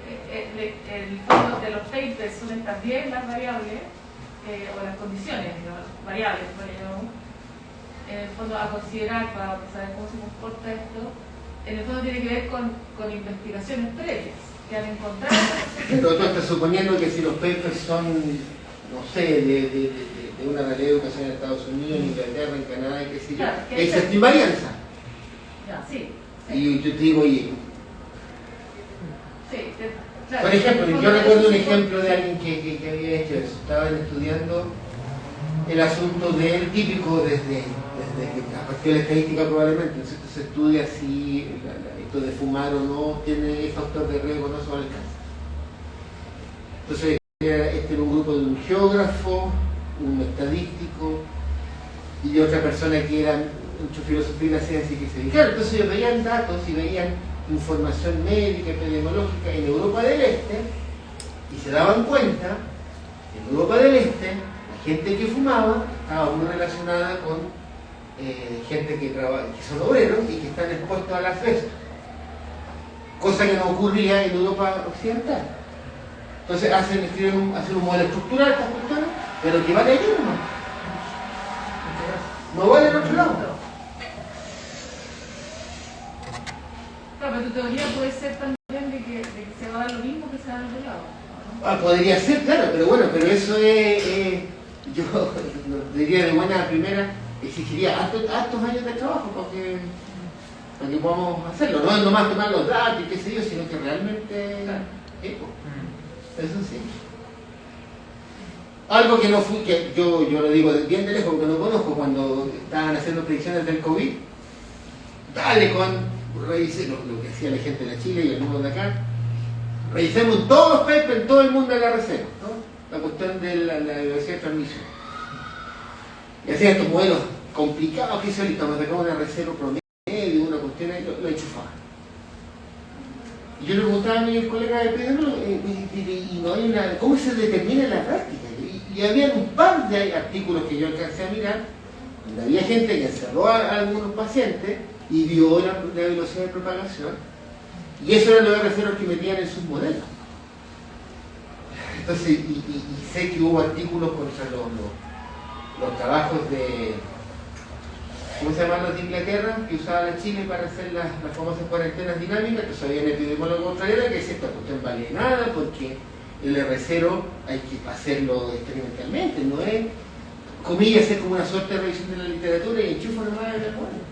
el fondo de los papers son estas 10 las variables, o las condiciones, variables, en el fondo a considerar para saber cómo se comporta esto, en el fondo tiene que ver con investigaciones previas que han encontrado. Entonces tú estás suponiendo que si los papers son, no sé, de una realidad de educación en Estados Unidos, en Inglaterra, en Canadá, y qué sé yo, claro, existe invarianza. Ya, sí. Y yo te digo, oye, sí, claro, por ejemplo, yo recuerdo un ejemplo de alguien que había hecho eso. Estaban estudiando el asunto del típico desde que a partir de la estadística probablemente, entonces se estudia si esto de fumar o no tiene factor de riesgo o no sobre el cáncer. Entonces este era un grupo de un geógrafo, un estadístico y otra persona que era mucho filosofía y la ciencia y que se dedicaron. Entonces ellos veían datos y veían información médica, epidemiológica en Europa del Este y se daban cuenta que en Europa del Este la gente que fumaba estaba muy relacionada con gente que son obreros y que están expuestos a la asbesto, cosa que no ocurría en Europa occidental. Entonces hacen un modelo estructural estas cuestiones, pero que vale allí no vale en otro lado. Claro, pero tu teoría puede ser también de que se va a dar lo mismo que se da en otro lado, ¿no? Ah, podría ser, claro, pero eso es yo diría de buena primera, exigiría hartos años de trabajo para que podamos hacerlo. No es nomás tomar los datos y qué sé yo, sino que realmente eso sí. Algo que no fui, que yo lo digo bien de lejos porque no conozco, cuando estaban haciendo predicciones del COVID, dale revise lo que hacía la gente de Chile y el mundo de acá, revisemos todos los papers en todo el mundo de la reserva, ¿no? la cuestión de la velocidad de transmisión. Y hacía estos modelos complicados que hizo el estamos sacando una reserva promedio, una cuestión ahí, lo enchufaba. Y yo le preguntaba a mi colega de Pedro, y no hay una, ¿cómo se determina en la práctica? Y había un par de artículos que yo alcancé a mirar, donde había gente que encerró a algunos pacientes y vio la velocidad de propagación, y eso eran los reservas que metían en sus modelos. Entonces, y sé que hubo artículos contra los trabajos de, ¿cómo se llaman los de Inglaterra? Que usaba la Chile para hacer las famosas cuarentenas dinámicas, que había un epidemiólogo contrario que decía esta cuestión vale nada porque el R0 hay que hacerlo experimentalmente, no es, comillas, hacer como una suerte de revisión de la literatura y enchufo nomás en el modelo.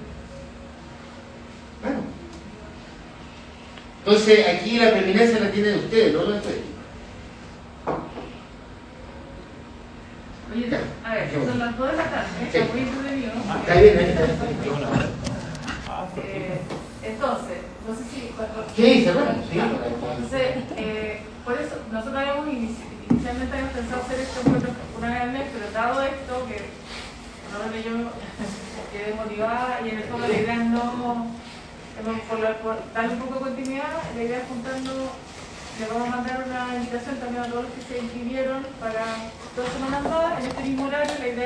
Claro. Entonces, aquí la preeminencia la tienen ustedes, no los estoy. Oye, a ver, son las 2 de la tarde, Sí. está muy entretenido. Está bien, está bien. Entonces, no sé si... Sí, cerramos, sí. Entonces, por eso, nosotros habíamos inicialmente habíamos pensado hacer esto una vez al mes, pero dado esto, que yo quedé motivada y en el fondo la idea es no... por darle un poco de continuidad, la idea es juntarnos. Le vamos a mandar una invitación también a todos los que se inscribieron para 2 semanas más en este mismo horario. La idea